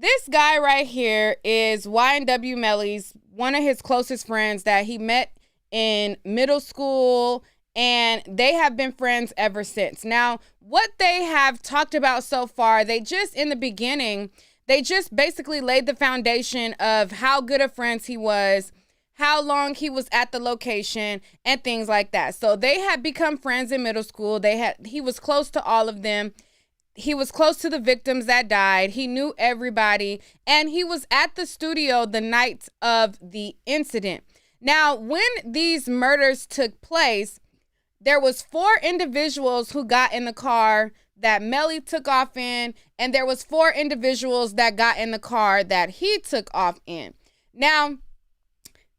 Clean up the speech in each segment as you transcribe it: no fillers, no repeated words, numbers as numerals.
this guy right here is YNW Melly's, one of his closest friends that he met in middle school, and they have been friends ever since. Now, what they have talked about so far, in the beginning, they just basically laid the foundation of how good of friends he was, how long he was at the location, and things like that. So they had become friends in middle school. He was close to all of them. He was close to the victims that died. He knew everybody, and he was at the studio the night of the incident. Now, when these murders took place, there was 4 individuals who got in the car that Melly took off in, and there was 4 individuals that got in the car that he took off in. Now,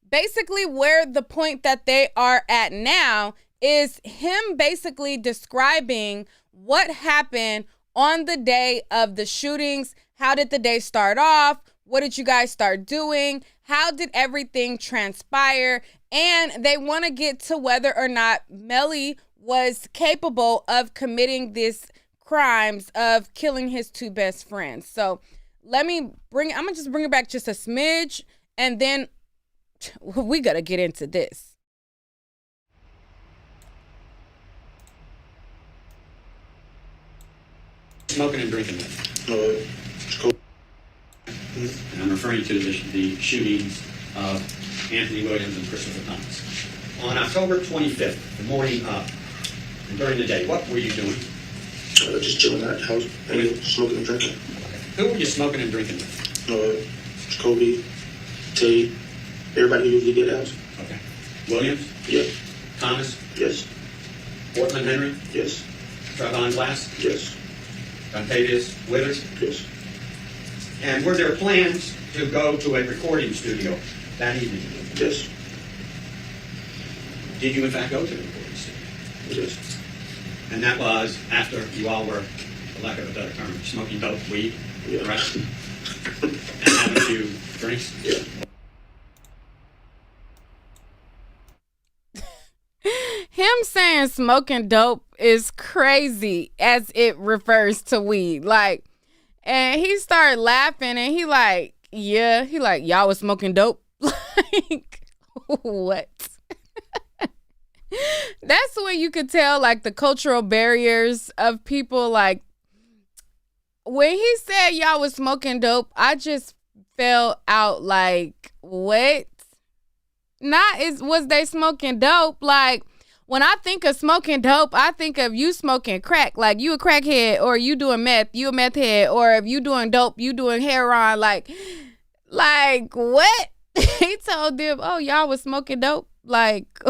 basically where the point that they are at now is him basically describing what happened on the day of the shootings. How did the day start off? What did you guys start doing? How did everything transpire? And they want to get to whether or not Melly was capable of committing these crimes of killing his 2 best friends. So I'm going to just bring it back just a smidge, and then we got to get into this. Smoking and drinking with. Cool. And I'm referring to the shootings of Anthony Williams and Christopher Thomas. On October 25th, the morning and during the day, what were you doing? Just chilling at the house, smoking and drinking. Who were you smoking and drinking with? Jacoby, Tay, everybody who usually get out. Okay. Williams? Yeah. Thomas? Yes. Portland Henry? Yes. Trevon Glass? Yes. Octavius Withers? Yes. And were there plans to go to a recording studio that evening? Yes. Did you in fact go to the recording studio? Yes. And that was after you all were, for lack of a better term, smoking dope, weed, yeah. Right? And having a few drinks? Yeah. Him saying smoking dope is crazy as it refers to weed. Like, and he started laughing, and he like, y'all was smoking dope? Like, what? That's when you could tell, like, the cultural barriers of people. Like, when he said y'all was smoking dope, I just fell out like, what? Was they smoking dope? Like, when I think of smoking dope, I think of you smoking crack. Like, you a crackhead, or you doing meth, you a meth head, or if you doing dope, you doing heroin. Like what? He told them, oh, y'all was smoking dope? Like,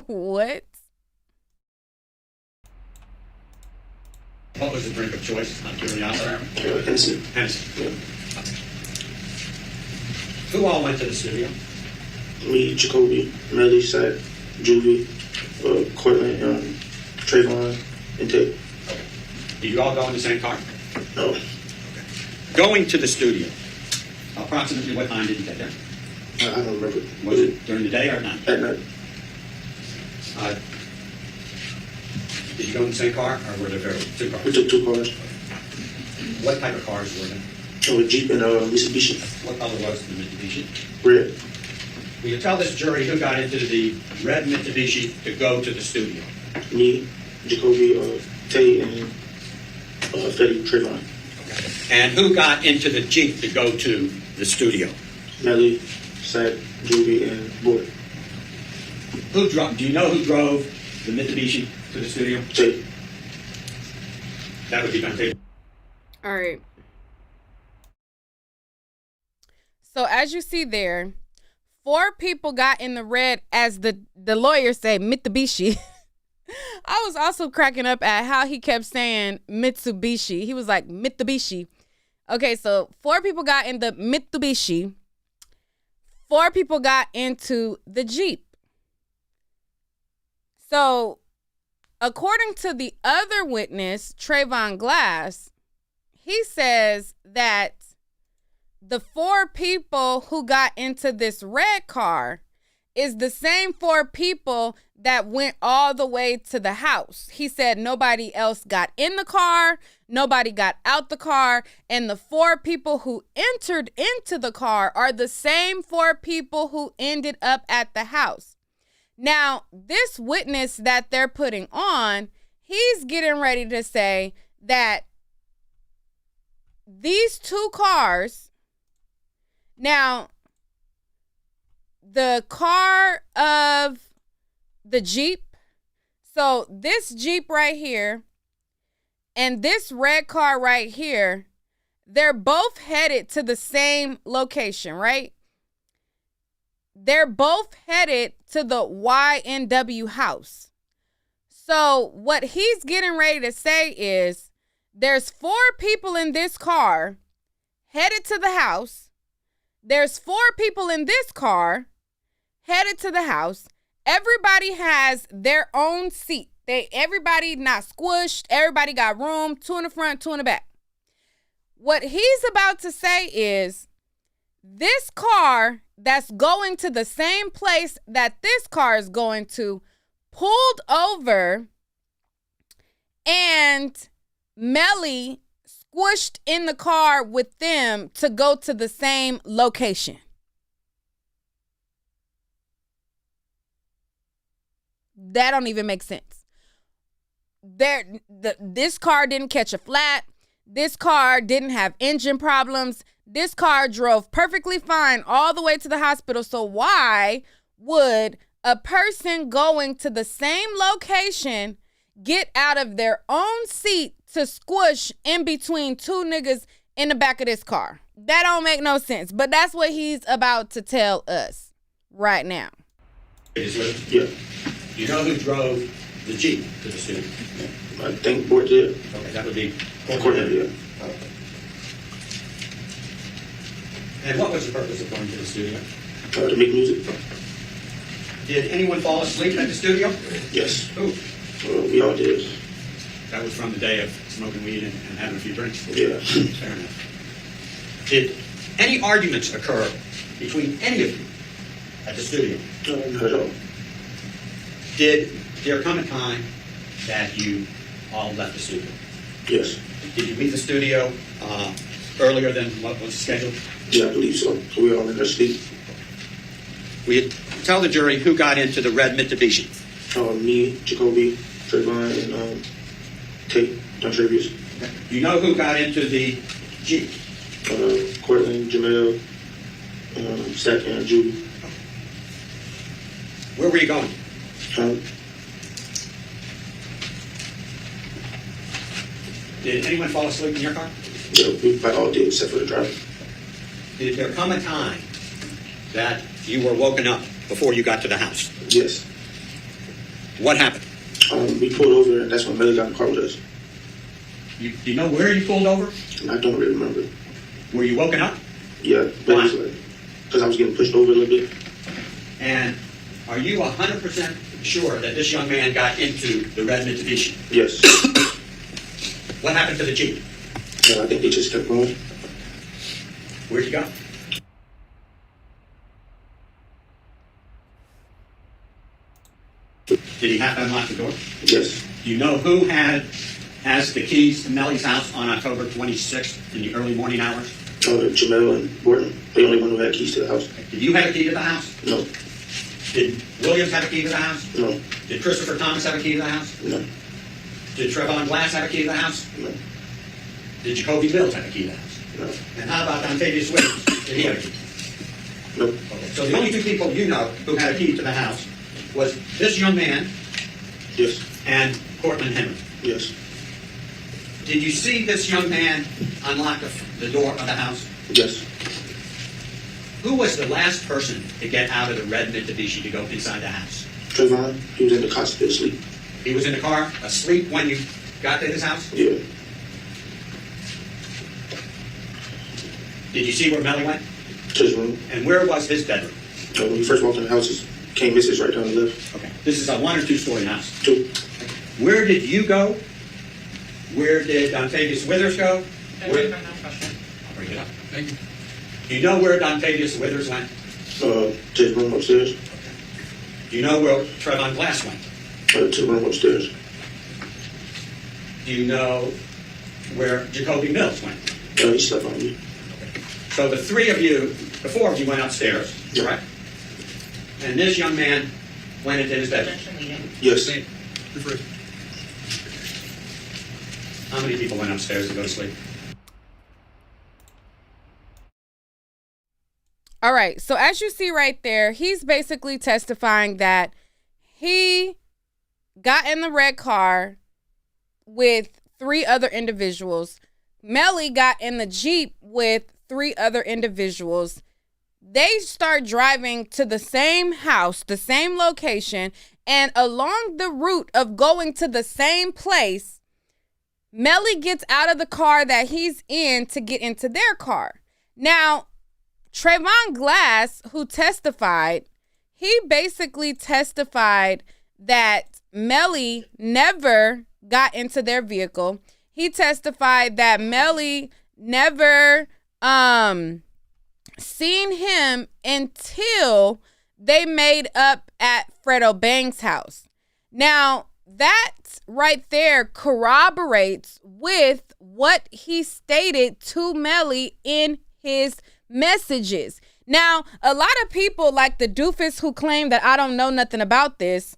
what? What was the drink of choice, out of curiosity? Hennessy. Hennessy. Yeah. Who all went to the studio? Me, Jacoby, Melly, Sack, Juvie, Cortland, Trayvon, and Tay. Did you all go in the same car? No. Okay. Going to the studio, approximately what time did you get there? I don't remember. Was it during the day or at night? At night. Did you go in the same car, or were there 2 cars? We took 2 cars. What type of cars were there? A Jeep and a Mitsubishi. What color was the Mitsubishi? Red. Will you tell this jury who got into the red Mitsubishi to go to the studio? Me, Jacoby, Tay, and Fetty, Trayvon. Okay. And who got into the Jeep to go to the studio? Melly, Sack, Juvie, and Boyd. Do you know who drove the Mitsubishi to the studio? Tay. That would be on tape. All right. So as you see there, 4 people got in the red, as the lawyers say, Mitsubishi. I was also cracking up at how he kept saying Mitsubishi. He was like, Mitsubishi. Okay, so 4 people got in the Mitsubishi. 4 people got into the Jeep. So, according to the other witness, Trayvon Glass, he says that the 4 people who got into this red car is the same 4 people that went all the way to the house. He said nobody else got in the car, nobody got out the car, and the 4 people who entered into the car are the same 4 people who ended up at the house. Now, this witness that they're putting on, he's getting ready to say that these 2 cars, now, the car of the Jeep, so this Jeep right here and this red car right here, they're both headed to the same location, right? They're both headed to the YNW house. So what he's getting ready to say is there's 4 people in this car headed to the house. There's 4 people in this car headed to the house. Everybody has their own seat. Everybody not squished. Everybody got room, 2 in the front, 2 in the back. What he's about to say is this car that's going to the same place that this car is going to pulled over, and Melly squished in the car with them to go to the same location. That don't even make sense. This car didn't catch a flat. This car didn't have engine problems. This car drove perfectly fine all the way to the hospital. So why would a person going to the same location get out of their own seat to squish in between 2 niggas in the back of this car? That don't make no sense. But that's what he's about to tell us right now. Yeah. You know who drove the Jeep to the studio? I think Bort did. Okay, that would be Courtney, yeah. And what was the purpose of going to the studio? To make music. Did anyone fall asleep at the studio? Yes. Who? We all did. That was from the day of smoking weed and having a few drinks? Yeah. Fair enough. Did any arguments occur between any of you at the studio? Not at all. Did there come a time that you all left the studio? Yes. Did you leave the studio earlier than what was scheduled? Yeah, I believe so. So we all in our sleep. Will you tell the jury who got into the red Mitsubishi? Me, Jacoby, Trayvon, and Tate, Dontravius. You know who got into the Jeep? Cortland, Jamel, Stack, and Judy. Where were you going? Did anyone fall asleep in your car? Yeah, we all did except for the driver. Did there come a time that you were woken up before you got to the house? Yes. What happened? We pulled over, and that's when Melly got in the car with us. Do you know where you pulled over? I don't really remember. Were you woken up? Yeah, but it was like, because I was getting pushed over a little bit. And are you 100% sure that this young man got into the red Mitsubishi? Yes. What happened to the Jeep? I think they just kept going. Where'd you go? Did he have to unlock the door? Yes. Do you know who has the keys to Melly's house on October 26th in the early morning hours? Jamel and Borton, the only one who had keys to the house. Did you have a key to the house? No. Did Williams have a key to the house? No. Did Christopher Thomas have a key to the house? No. Did Trevon Glass have a key to the house? No. Did Jacoby Mills have a key to the house? No. And how about Dontavius Williams? Did he have a key? No. Okay. So the only 2 people you know who had a key to the house was this young man Yes. and Cortland Henry. Yes. Did you see this young man unlock the door of the house? Yes. Who was the last person to get out of the red Mitsubishi to go inside the house? Trayvon, he was in the car still asleep. He was in the car, asleep when you got to his house? Yeah. Did you see where Melly went? To his room. And where was his bedroom? When we first walked in the house, it came Mrs. right down the left. Okay. This is a 1 or 2 story house. 2. Where did you go? Where did Dontavius Withers go? I'll bring it up. Thank you. Do you know where Dontavius Withers went? To his room upstairs. Do you know where Trevon Glass went? To the room upstairs. Do you know where Jacoby Mills went? He slept on me. So the four of you went upstairs, Yeah. correct? And this young man went into his bedroom. Yes. How many people went upstairs to go to sleep? All right. So as you see right there, he's basically testifying that he got in the red car with 3 other individuals. Melly got in the Jeep with 3 other individuals. They start driving to the same house, the same location, and along the route of going to the same place, Melly gets out of the car that he's in to get into their car. Now, Trevon Glass, who testified, he basically testified that Melly never got into their vehicle. He testified that Melly never seen him until they made up at Fredo Bang's house. Now, that right there corroborates with what he stated to Melly in his messages. Now, a lot of people like the doofus who claim that I don't know nothing about this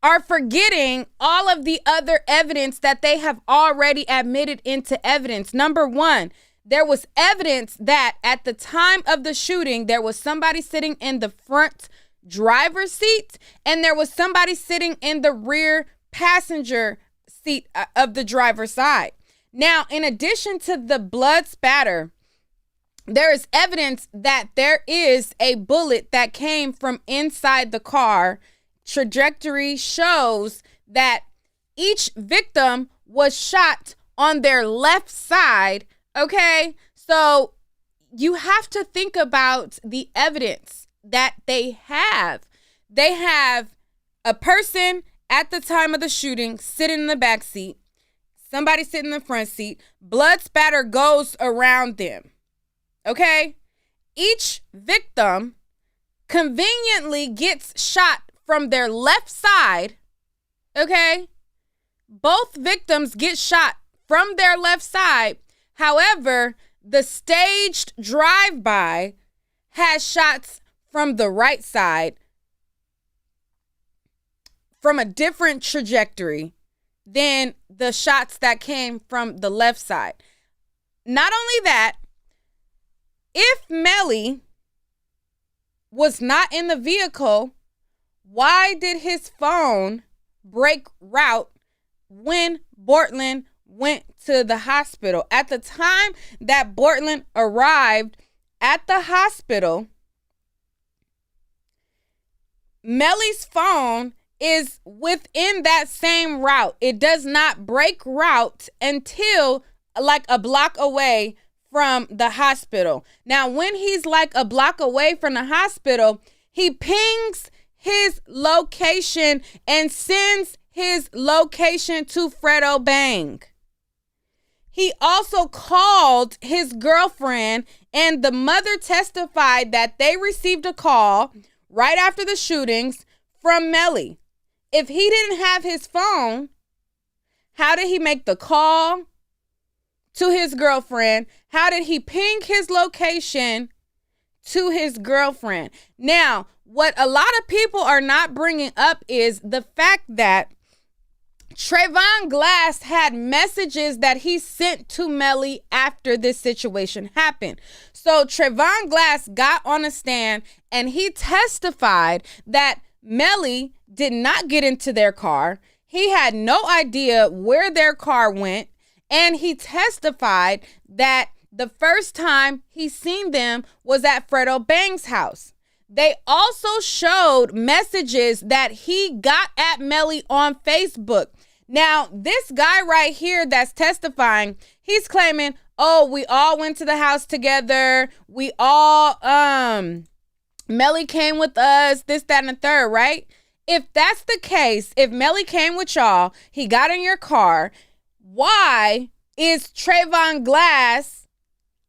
are forgetting all of the other evidence that they have already admitted into evidence. Number one, there was evidence that at the time of the shooting, there was somebody sitting in the front driver's seat and there was somebody sitting in the rear passenger seat of the driver's side. Now, in addition to the blood spatter, there is evidence that there is a bullet that came from inside the car. Trajectory shows that each victim was shot on their left side. Okay, so you have to think about the evidence that they have. They have a person at the time of the shooting sitting in the back seat, somebody sitting in the front seat, blood spatter goes around them. Okay, each victim conveniently gets shot from their left side. Okay, both victims get shot from their left side. However, the staged drive-by has shots from the right side from a different trajectory than the shots that came from the left side. Not only that, if Melly was not in the vehicle, why did his phone break route when Bortland went to the hospital? At the time that Bortland arrived at the hospital, Melly's phone is within that same route. It does not break route until like a block away from the hospital. Now, when he's like a block away from the hospital, he pings his location and sends his location to Fredo Bang. He also called his girlfriend, and the mother testified that they received a call right after the shootings from Melly. If he didn't have his phone, how did he make the call to his girlfriend? How did he ping his location to his girlfriend? Now, what a lot of people are not bringing up is the fact that Trevon Glass had messages that he sent to Melly after this situation happened. So Trevon Glass got on a stand and he testified that Melly did not get into their car. He had no idea where their car went. And he testified that the first time he seen them was at Fredo Bang's house. They also showed messages that he got at Melly on Facebook. Now, this guy right here that's testifying, he's claiming, oh, we all went to the house together. We all, Melly came with us, this, that, and the third, right? If that's the case, if Melly came with y'all, he got in your car, why is Trevon Glass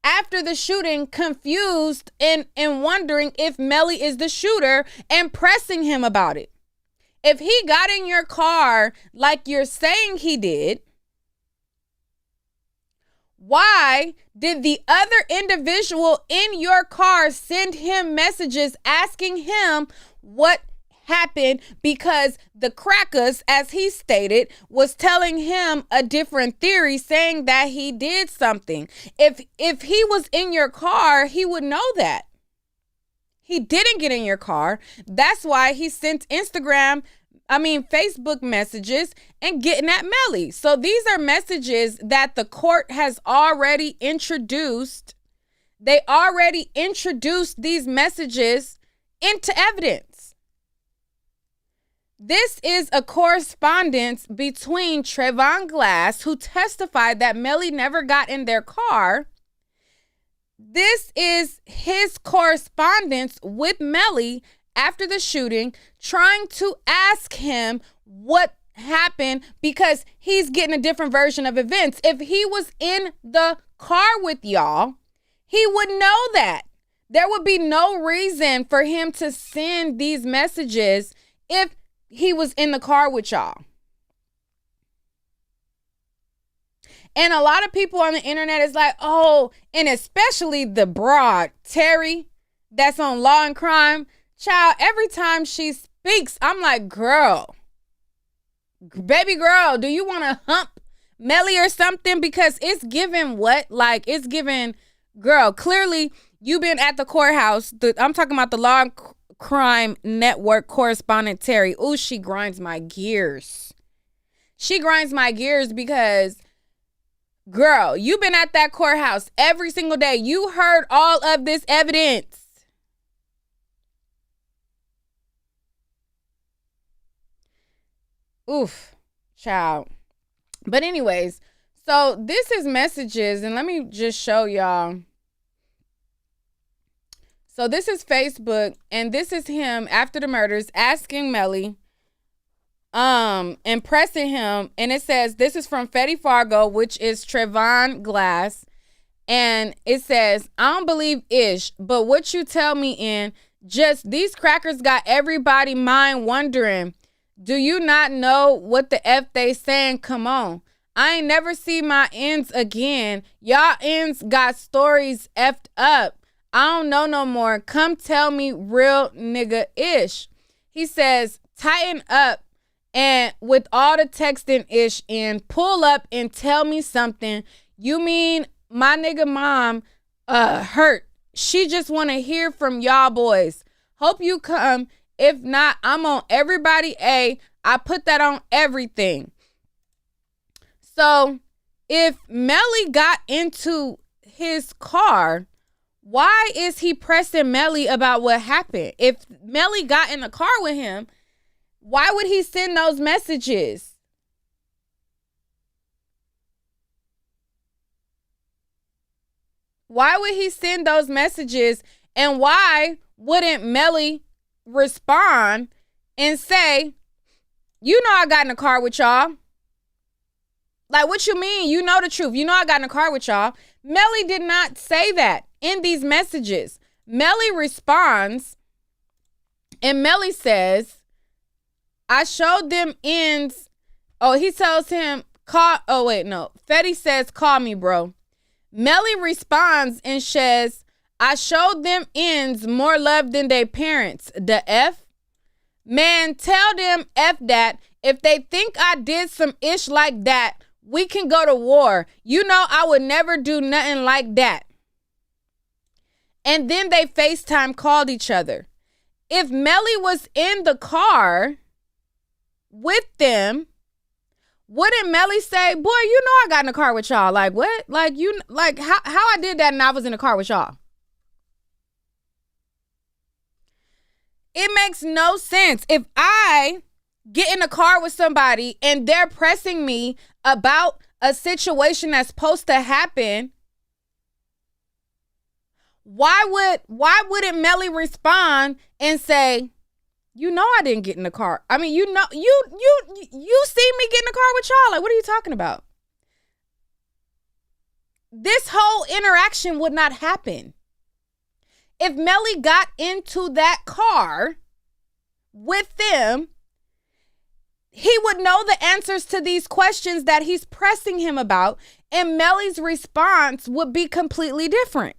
after the shooting, confused and wondering if Melly is the shooter and pressing him about it. If he got in your car like you're saying he did, why did the other individual in your car send him messages asking him what happened? Because the crackers, as he stated, was telling him a different theory, saying that he did something. If he was in your car, he would know that. He didn't get in your car. That's why he sent Facebook messages and getting at Melly. So these are messages that the court has already introduced. They already introduced these messages into evidence. This is a correspondence between Trayvon Glass, who testified that Melly never got in their car. This is his correspondence with Melly after the shooting, trying to ask him what happened because he's getting a different version of events. If he was in the car with y'all, he would know that. There would be no reason for him to send these messages if he was in the car with y'all. And a lot of people on the internet is like, oh, and especially the broad, Terry, that's on Law and Crime. Child, every time she speaks, I'm like, girl, baby girl, do you want to hump Melly or something? Because it's given what? Like, it's given, girl, clearly you've been at the courthouse. I'm talking about the Law and Crime Network correspondent, Terry. Ooh, she grinds my gears. She grinds my gears because, girl, you've been at that courthouse every single day. You heard all of this evidence. Oof, child. But anyways, so this is messages, and let me just show y'all. So this is Facebook, and this is him after the murders asking Melly, and pressing him, and it says, this is from Fetty Fargo, which is Trayvon Glass, and it says, I don't believe ish, but what you tell me in, just these crackers got everybody mind wondering. Do you not know what the F they saying? Come on. I ain't never see my ends again. Y'all ends got stories effed up. I don't know no more. Come tell me real nigga ish. He says, tighten up and with all the texting ish and pull up and tell me something. You mean my nigga mom hurt. She just want to hear from y'all boys. Hope you come. If not, I'm on everybody A. I put that on everything. So if Melly got into his car, why is he pressing Melly about what happened? If Melly got in the car with him, why would he send those messages? Why would he send those messages? And why wouldn't Melly respond and say, you know I got in the car with y'all? Like, what you mean? You know the truth. You know I got in the car with y'all. Melly did not say that in these messages. Melly responds, and Melly says, I showed them ends. Oh, he tells him, Fetty says, call me, bro. Melly responds and says, I showed them ends more love than their parents. The F? Man, tell them F that. If they think I did some ish like that, we can go to war. You know I would never do nothing like that. And then they FaceTime called each other. If Melly was in the car with them, wouldn't Melly say, boy, you know I got in the car with y'all? Like, what? Like, how I did that and I was in the car with y'all? It makes no sense. If I get in a car with somebody and they're pressing me about a situation that's supposed to happen, why wouldn't Melly respond and say, you know I didn't get in the car. I mean, you know, you see me get in the car with y'all. Like, what are you talking about? this whole interaction would not happen. If Melly got into that car with them, he would know the answers to these questions that he's pressing him about, and Melly's response would be completely different.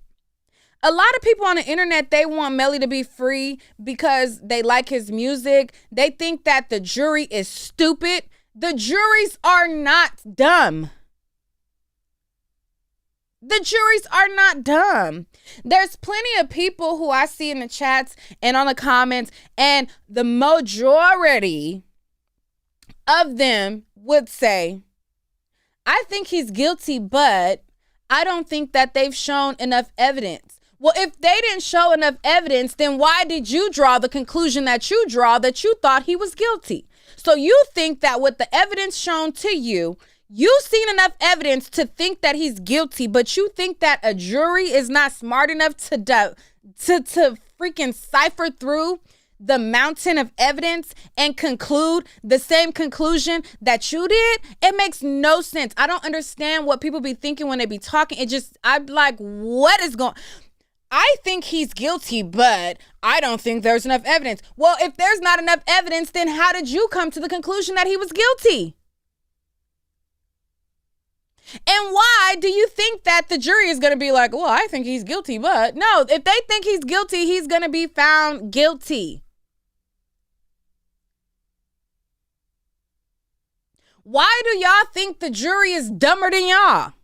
A lot of people on the internet, they want Melly to be free because they like his music. They think that the jury is stupid. The juries are not dumb. The juries are not dumb. There's plenty of people who I see in the chats and on the comments, and the majority of them would say, I think he's guilty, but I don't think that they've shown enough evidence. Well, if they didn't show enough evidence, then why did you draw the conclusion that you thought he was guilty? So you think that with the evidence shown to you, you've seen enough evidence to think that he's guilty, but you think that a jury is not smart enough to freaking cipher through the mountain of evidence and conclude the same conclusion that you did? It makes no sense. I don't understand what people be thinking when they be talking. I'm like, what is going? I think he's guilty, but I don't think there's enough evidence. Well, if there's not enough evidence, then how did you come to the conclusion that he was guilty? And why do you think that the jury is going to be like, well, I think he's guilty, but no, if they think he's guilty, he's going to be found guilty. Why do y'all think the jury is dumber than y'all?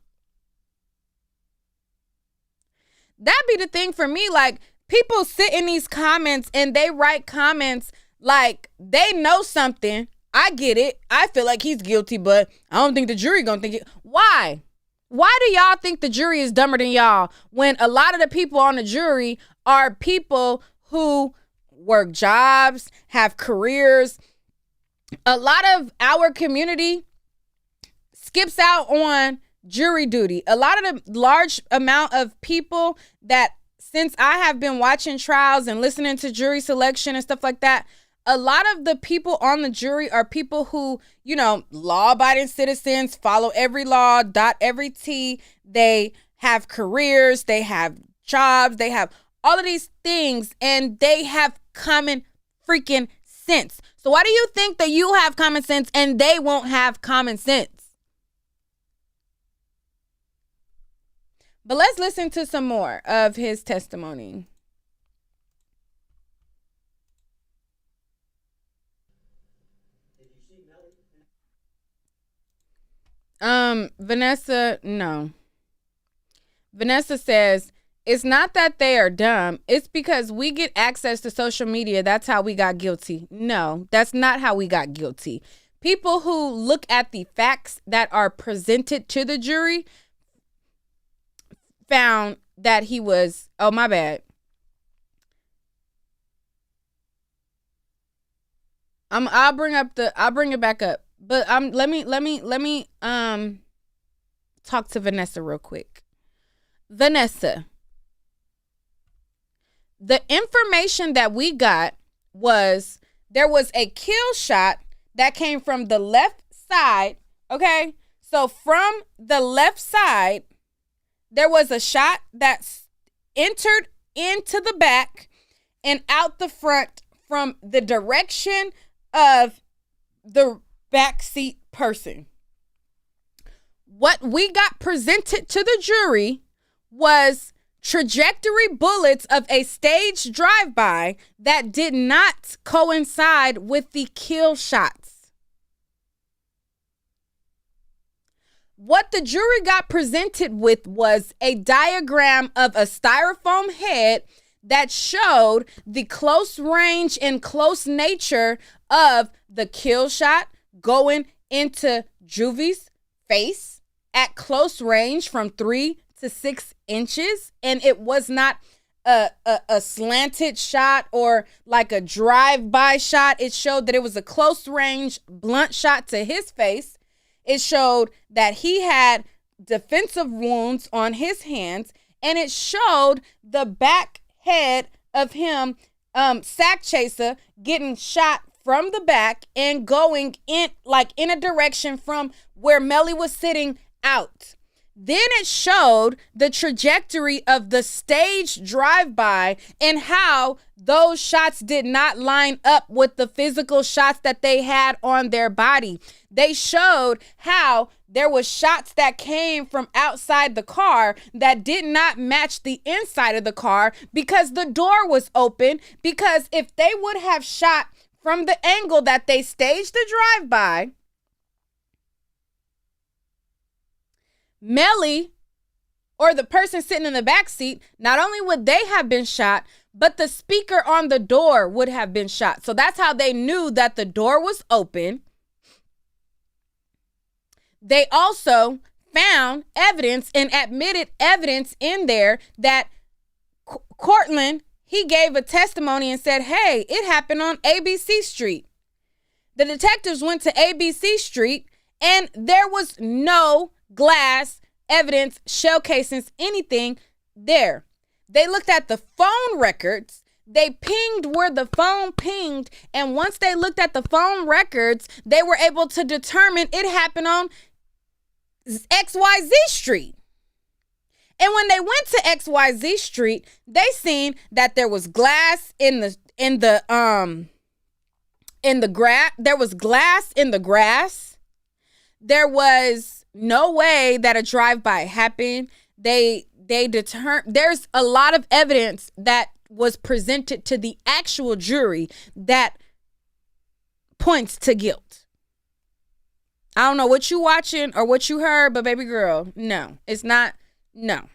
That be the thing for me. Like, people sit in these comments and they write comments like they know something. I get it. I feel like he's guilty, but I don't think the jury gonna think it. Why? Why do y'all think the jury is dumber than y'all when a lot of the people on the jury are people who work jobs, have careers? A lot of our community skips out on jury duty. A lot of the large amount of people that, since I have been watching trials and listening to jury selection and stuff like that, a lot of the people on the jury are people who, law-abiding citizens, follow every law, dot every T. They have careers, they have jobs, they have all of these things, and they have common freaking sense. So why do you think that you have common sense and they won't have common sense? But let's listen to some more of his testimony. Vanessa, no. Vanessa says, it's not that they are dumb. It's because we get access to social media. That's how we got guilty. No, that's not how we got guilty. People who look at the facts that are presented to the jury found that he was, oh, my bad. I'll bring it back up. But let me talk to Vanessa real quick. Vanessa, the information that we got was there was a kill shot that came from the left side. Okay, so from the left side, there was a shot that entered into the back and out the front from the direction of the backseat person. What we got presented to the jury was trajectory bullets of a staged drive-by that did not coincide with the kill shots. What the jury got presented with was a diagram of a styrofoam head that showed the close range and close nature of the kill shot going into Juvie's face at close range from 3 to 6 inches. And it was not a slanted shot or like a drive-by shot. It showed that it was a close range blunt shot to his face. It showed that he had defensive wounds on his hands, and it showed the back head of him, sack chaser, getting shot from the back and going in a direction from where Melly was sitting out. Then it showed the trajectory of the staged drive-by and how those shots did not line up with the physical shots that they had on their body. They showed how there was shots that came from outside the car that did not match the inside of the car because the door was open. Because if they would have shot from the angle that they staged the drive-by, Melly or the person sitting in the back seat, not only would they have been shot, but the speaker on the door would have been shot. So that's how they knew that the door was open. They also found evidence and admitted evidence in there that Cortland, he gave a testimony and said, hey, it happened on ABC Street. The detectives went to ABC Street and there was no glass, evidence, shell casings, anything there. They looked at the phone records. They pinged where the phone pinged. And once they looked at the phone records, they were able to determine it happened on XYZ Street. And when they went to XYZ Street, they seen that there was glass in the grass. There was glass in the grass. There was no way that a drive-by happened. They determined there's a lot of evidence that was presented to the actual jury that points to guilt. I don't know what you watching or what you heard, but baby girl, no, it's not. No.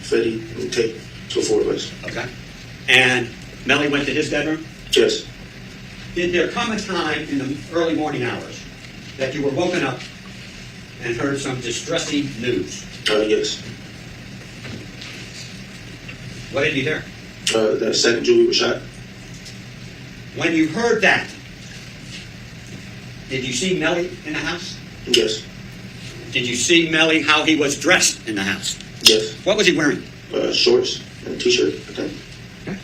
Fetty and Tate, so 4 of us. Okay. And Melly went to his bedroom? Yes. Did there come a time in the early morning hours that you were woken up and heard some distressing news? Yes. What did you hear? That second Julie was shot. When you heard that, did you see Melly in the house? Yes. Did you see Melly how he was dressed in the house? Yes. What was he wearing? Shorts and a t-shirt, I think. Okay.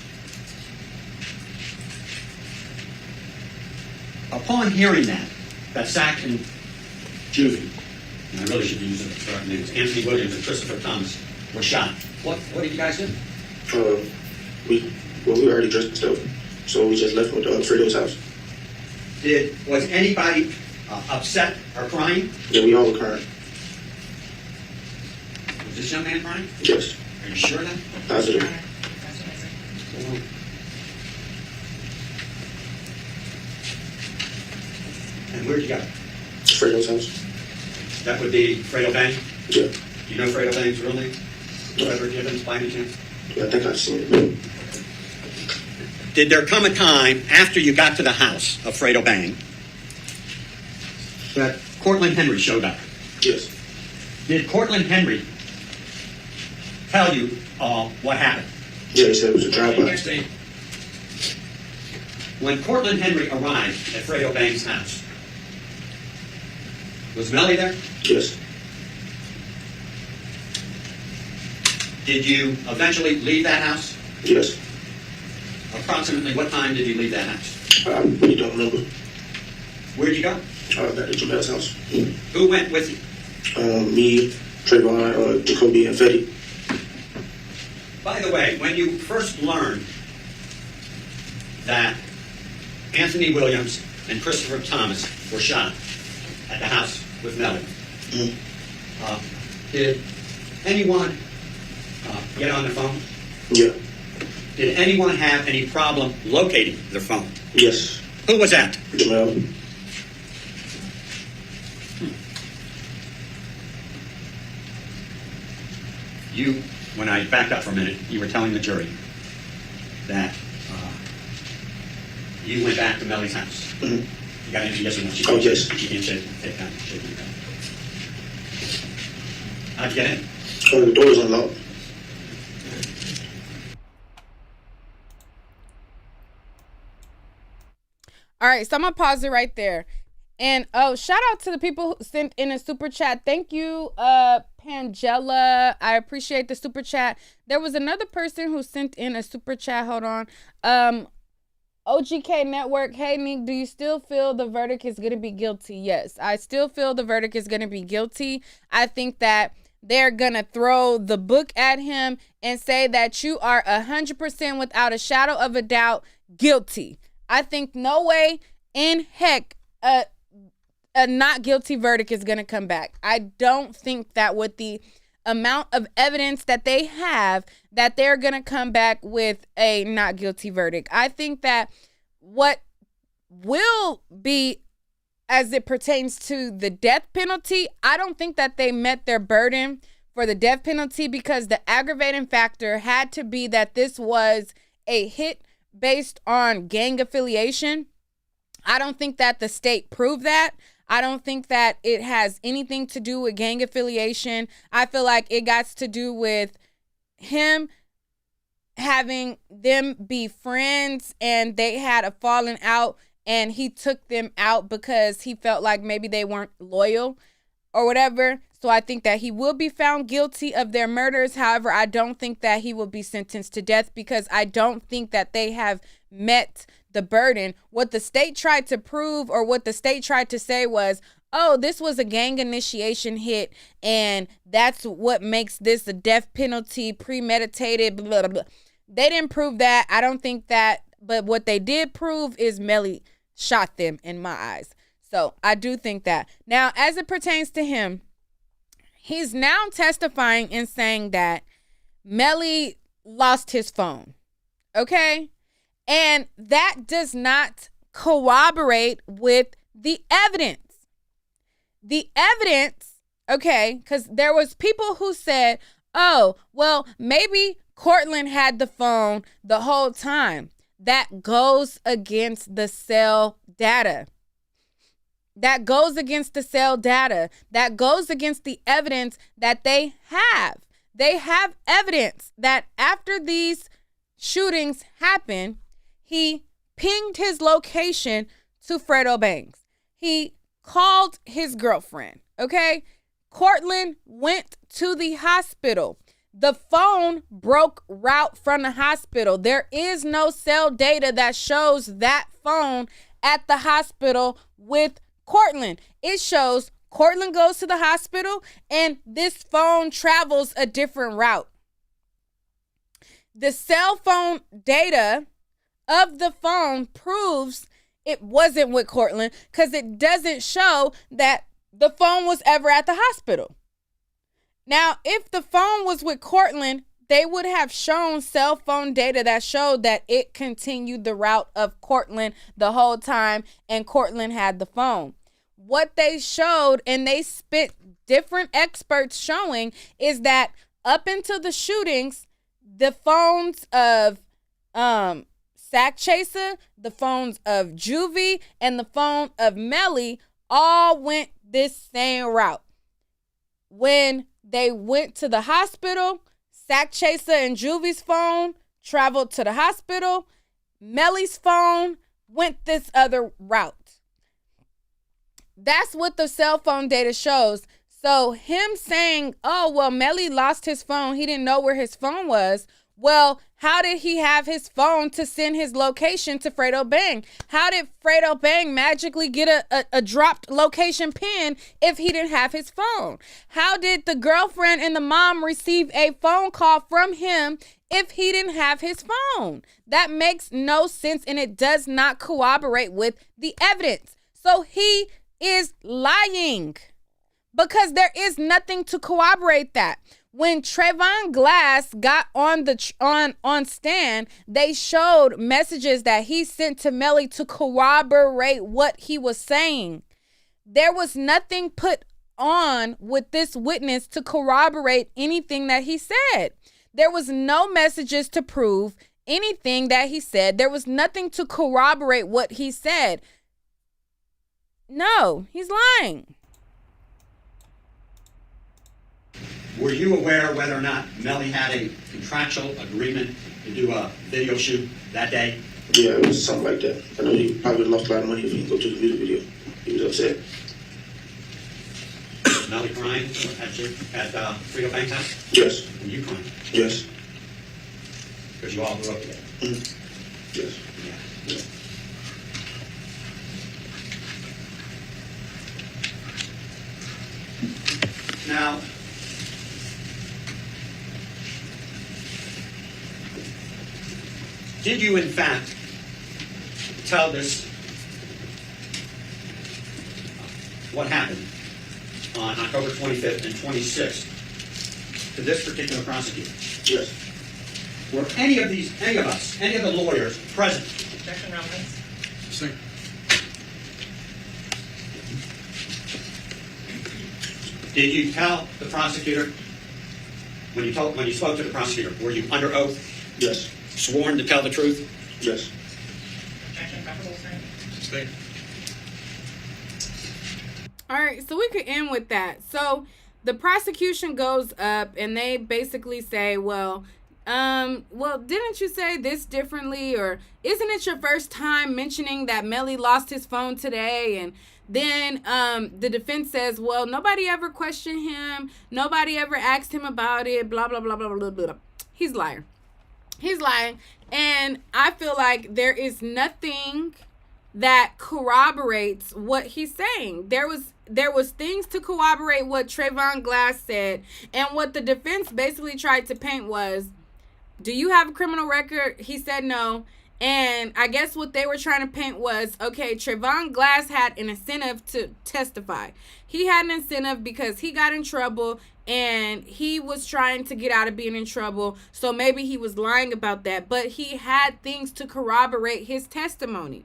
Upon hearing that Sack and Juvie, and I really should use the correct names, Anthony Williams and Christopher Thomas were shot. What did you guys do? We were already dressed and stuff, so we just left with Fredo's house. Was anybody upset or crying? Yeah, we all were crying. Was this young man crying? Yes. Are you sure of that? Positive. And where'd you go? Fredo's house. That would be Fredo Bang? Yeah. You know Fredo Bang's real name? Trevor Gibbons, by any chance? Yeah, I think I've seen it. Did there come a time after you got to the house of Fredo Bang that Cortland Henry showed up? Yes. Did Cortland Henry tell you what happened? Yeah, he said it was a drive-by. When Cortland Henry arrived at Fredo Bang's house, was Melly there? Yes. Did you eventually leave that house? Yes. Approximately what time did you leave that house? I really don't remember. Where'd you go? Back to Jamel's house. Who went with you? Me, Trayvon, Jacoby, and Fetty. By the way, when you first learned that Anthony Williams and Christopher Thomas were shot at the house with Melly, did anyone get on the phone? Yeah. Did anyone have any problem locating the phone? Yes. Who was that? Jamel. You, when I backed up for a minute, you were telling the jury that you went back to Melly's house. Mm-hmm. You got anything yes or no? Oh, yes. She can't take that. How'd you get in? The door was unlocked. All right, so I'm gonna pause it right there. And shout out to the people who sent in a super chat. Thank you, Pangela. I appreciate the super chat. There was another person who sent in a super chat. Hold on. OGK Network, hey Nick, do you still feel the verdict is going to be guilty? Yes, I still feel the verdict is going to be guilty. I think that they're going to throw the book at him and say that you are 100% without a shadow of a doubt guilty. I think no way in heck a not guilty verdict is going to come back. I don't think that with the amount of evidence that they have that they're going to come back with a not guilty verdict. I think that what will be, as it pertains to the death penalty, I don't think that they met their burden for the death penalty because the aggravating factor had to be that this was a hit based on gang affiliation. I don't think that the state proved that. I don't think that it has anything to do with gang affiliation. I feel like it got to do with him having them be friends and they had a falling out and he took them out because he felt like maybe they weren't loyal or whatever. So I think that he will be found guilty of their murders. However, I don't think that he will be sentenced to death because I don't think that they have met the burden. What the state tried to prove or what the state tried to say was, oh, this was a gang initiation hit and that's what makes this a death penalty, premeditated, blah, blah, blah. They didn't prove that. I don't think that. But what they did prove is Melly shot them in my eyes. So I do think that. Now, as it pertains to him, he's now testifying and saying that Melly lost his phone. Okay? And that does not corroborate with the evidence. The evidence, okay, because there was people who said, oh, well, maybe Cortland had the phone the whole time. That goes against the cell data. That goes against the cell data. That goes against the evidence that they have. They have evidence that after these shootings happened, he pinged his location to Fredo Banks. He called his girlfriend, okay? Cortland went to the hospital. The phone broke route from the hospital. There is no cell data that shows that phone at the hospital with Cortland. It shows Cortland goes to the hospital and this phone travels a different route. The cell phone data of the phone proves it wasn't with Cortland because it doesn't show that the phone was ever at the hospital. Now, if the phone was with Cortland, they would have shown cell phone data that showed that it continued the route of Cortland the whole time and Cortland had the phone. What they showed, and they spent different experts showing, is that up until the shootings, the phones of Sack Chaser, the phones of Juvie, and the phone of Melly all went this same route. When they went to the hospital, Sack Chaser and Juvie's phone traveled to the hospital. Melly's phone went this other route. That's what the cell phone data shows. So him saying, oh, well, Melly lost his phone. He didn't know where his phone was. Well, how did he have his phone to send his location to Fredo Bang? How did Fredo Bang magically get a dropped location pin if he didn't have his phone? How did the girlfriend and the mom receive a phone call from him if he didn't have his phone? That makes no sense, and it does not corroborate with the evidence. So he is lying because there is nothing to corroborate that. When Trayvon Glass got on stand, they showed messages that he sent to Melly to corroborate what he was saying. There was nothing put on with this witness to corroborate anything that he said. There was no messages to prove anything that he said. There was nothing to corroborate what he said. No, he's lying. Were you aware whether or not Melly had a contractual agreement to do a video shoot that day? Yeah, it was something like that. I know he probably would have lost a lot of money if he didn't go to the music video. He was upset. Was Melly crying at Fredo Bank's house? Yes. And you crying? Yes. Because you all grew up together? Mm-hmm. Yes. Yeah. Now, did you in fact tell this, what happened on October 25th and 26th to this particular prosecutor? Yes. Were any of us, any of the lawyers present? Objection, Roberts. Second. Did you tell the prosecutor, when you spoke to the prosecutor, were you under oath, Yes. sworn to tell the truth? Yes. Objection, Dr. Wilson. Second. All right, so we could end with that. So the prosecution goes up and they basically say, well, didn't you say this differently? Or isn't it your first time mentioning that Melly lost his phone today? And then the defense says, well, nobody ever questioned him. Nobody ever asked him about it, blah, blah, blah, blah, blah, blah. He's lying. He's lying. And I feel like there is nothing that corroborates what he's saying. There was things to corroborate what Trayvon Glass said, and what the defense basically tried to paint was, do you have a criminal record? He said no. And I guess what they were trying to paint was, okay, Trayvon Glass had an incentive to testify. He had an incentive because he got in trouble and he was trying to get out of being in trouble. So maybe he was lying about that, but he had things to corroborate his testimony.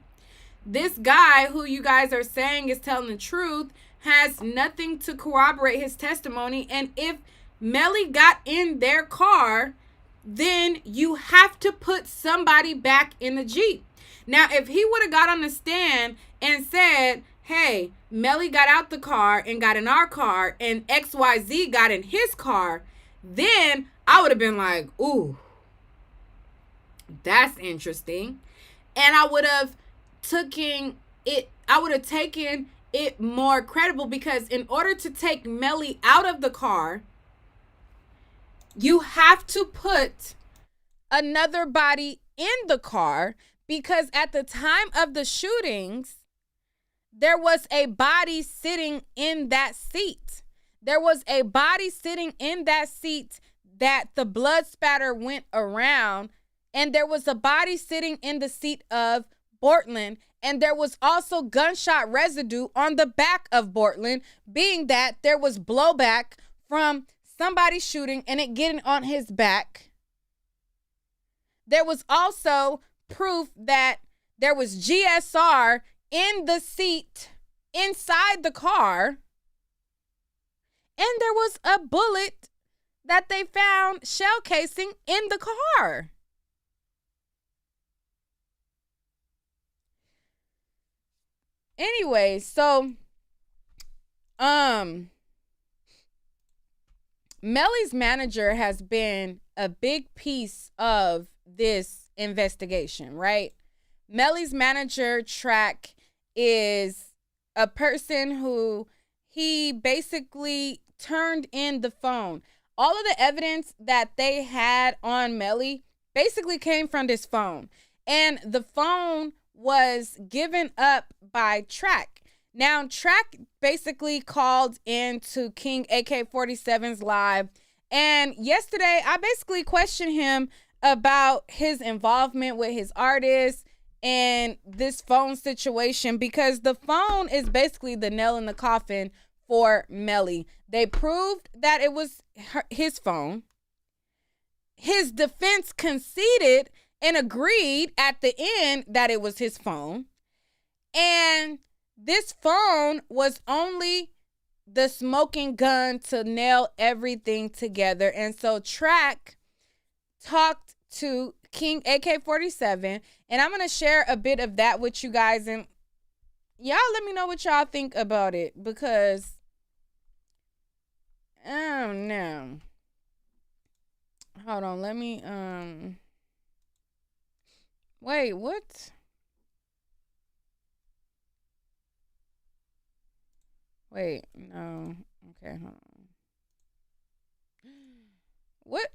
This guy who you guys are saying is telling the truth has nothing to corroborate his testimony. And if Melly got in their car, then you have to put somebody back in the Jeep. Now, if he would have got on the stand and said, hey, Melly got out the car and got in our car and XYZ got in his car, then I would have been like, ooh, that's interesting. And I would have taken it more credible, because in order to take Melly out of the car, you have to put another body in the car, because at the time of the shootings, there was a body sitting in that seat. There was a body sitting in that seat that the blood spatter went around, and there was a body sitting in the seat of Bortland, and there was also gunshot residue on the back of Bortland, being that there was blowback from somebody shooting and it getting on his back. There was also proof that there was GSR in the seat inside the car, and there was a bullet that they found shell casing in the car. Anyway, so Melly's manager has been a big piece of this investigation, right? Melly's manager, Track, is a person who he basically turned in the phone. All of the evidence that they had on Melly basically came from this phone. And the phone was given up by Track. Now, Track basically called into King AK-47's live. And yesterday, I basically questioned him about his involvement with his artists and this phone situation, because the phone is basically the nail in the coffin for Melly. They proved that it was his phone. His defense conceded and agreed at the end that it was his phone. And this phone was only the smoking gun to nail everything together. And so Track talked to King AK-47, and I'm going to share a bit of that with you guys. And y'all let me know what y'all think about it, because I don't know. Hold on, let me wait, what? Wait, no. Okay, hold on. What?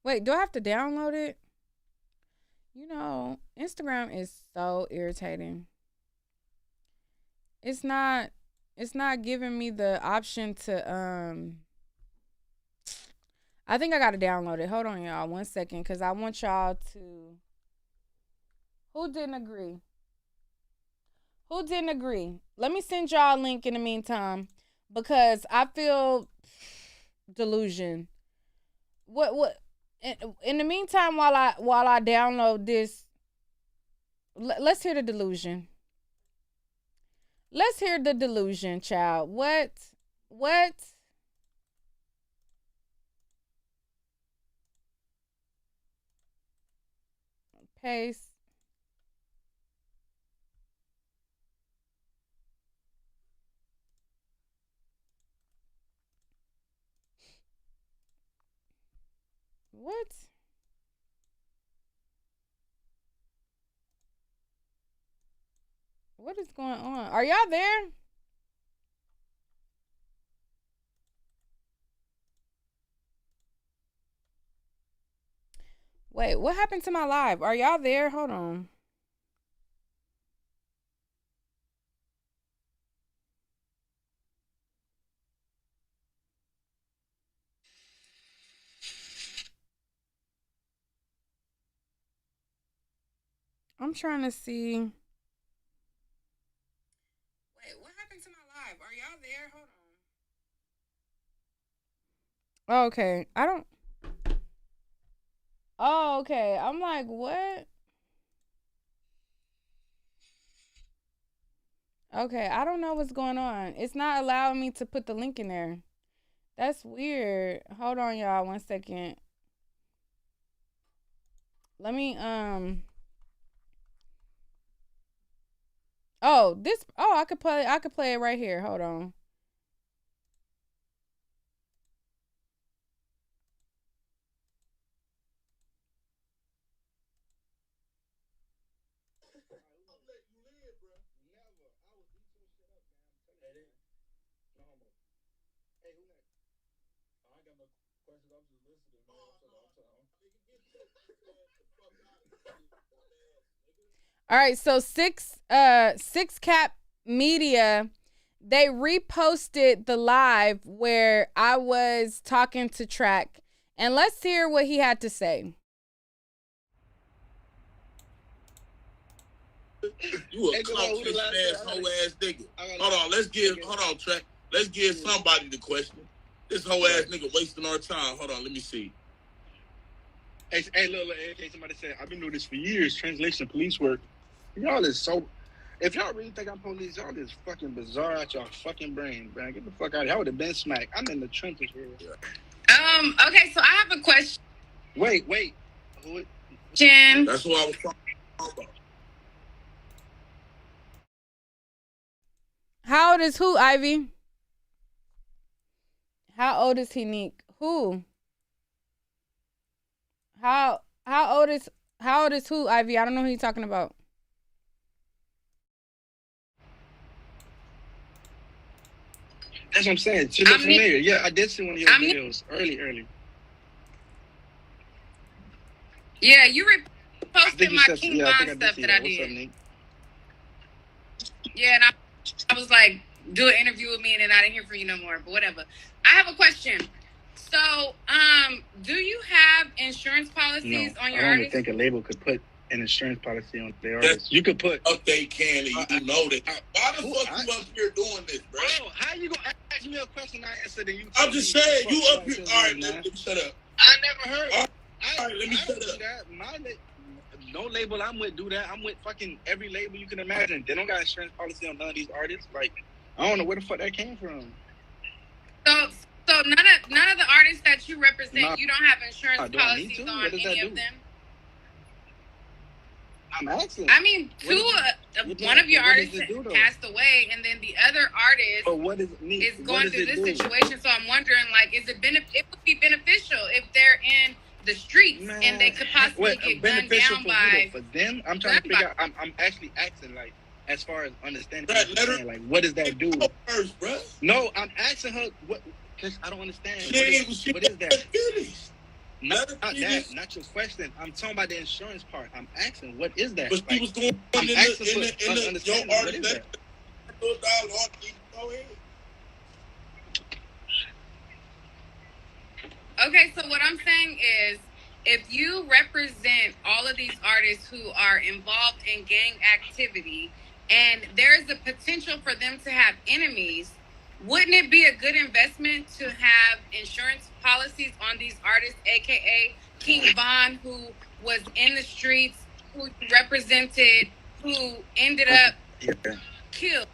Wait, do I have to download it? You know, Instagram is so irritating. It's not It's not giving me the option to I think I gotta download it. Hold on, y'all, 1 second, cause I want y'all to. Who didn't agree? Who didn't agree? Let me send y'all a link in the meantime, because I feel delusion. What? In the meantime, while I download this, let's hear the delusion. Let's hear the delusion, child. What? Paste. What? What is going on? Are y'all there? Wait, what happened to my live? Are y'all there? Hold on. I'm trying to see. Wait, what happened to my live? Are y'all there? Hold on. Oh, okay. I don't. Oh, okay. I'm like, what? Okay, I don't know what's going on. It's not allowing me to put the link in there. That's weird. Hold on, y'all, 1 second. Let me Oh, this. Oh, I could play it right here. Hold on. All right, so six cap media, they reposted the live where I was talking to Track, and let's hear what he had to say. You a confident ass hoe ass nigga. Hold on, Track. Let's give somebody the question. This hoe ass nigga wasting our time. Hold on, let me see. Hey, look, somebody said, I've been doing this for years, translation police work. Y'all is so, if y'all really think I'm police, y'all is fucking bizarre out your fucking brain, man. Get the fuck out of here. I would have been smacked. I'm in the trenches here. Okay, so I have a question. Wait. Jen. That's what I was talking about. How old is who, Ivy? How old is he, Neek? Who? How old is who, Ivy? I don't know who you're talking about. That's what I'm saying. She looks familiar. Yeah, I did see one of your videos early. Yeah, you reposted my King Von stuff that I did. What's up, Nate? Yeah, and I was like, do an interview with me, and then I didn't hear from you no more. But whatever. I have a question. So, do you have insurance policies on your artists? I don't even think a label could put an insurance policy on their artists. You could put. They can, and you know that. Why the fuck you up here doing this, bro? Bro, how you gonna ask me a question I answered and you? I'm just saying, you up here. All right, let me shut up. I never heard. All right, let me shut up. No label I'm with do that. I'm with fucking every label you can imagine. They don't got insurance policy on none of these artists. Like, I don't know where the fuck that came from. So none of the artists that you represent, you don't have insurance policies on any of them? I'm asking. I mean, one of your artists passed away, and then the other artist is going through this situation. So I'm wondering, like, it would be beneficial if they're in the streets and they could possibly get gunned down by. For them, I'm trying to figure out. I'm actually asking, like, as far as understanding, like, what does that do? First, bro. No, I'm asking her what. Cause I don't understand. What is that? Not that. Not your question. I'm talking about the insurance part. I'm asking, what is that? But she was going in the your artist. Go ahead. Okay, so what I'm saying is, if you represent all of these artists who are involved in gang activity, and there's a potential for them to have enemies, wouldn't it be a good investment to have insurance policies on these artists, aka King Von, who was in the streets, who represented, who ended up killed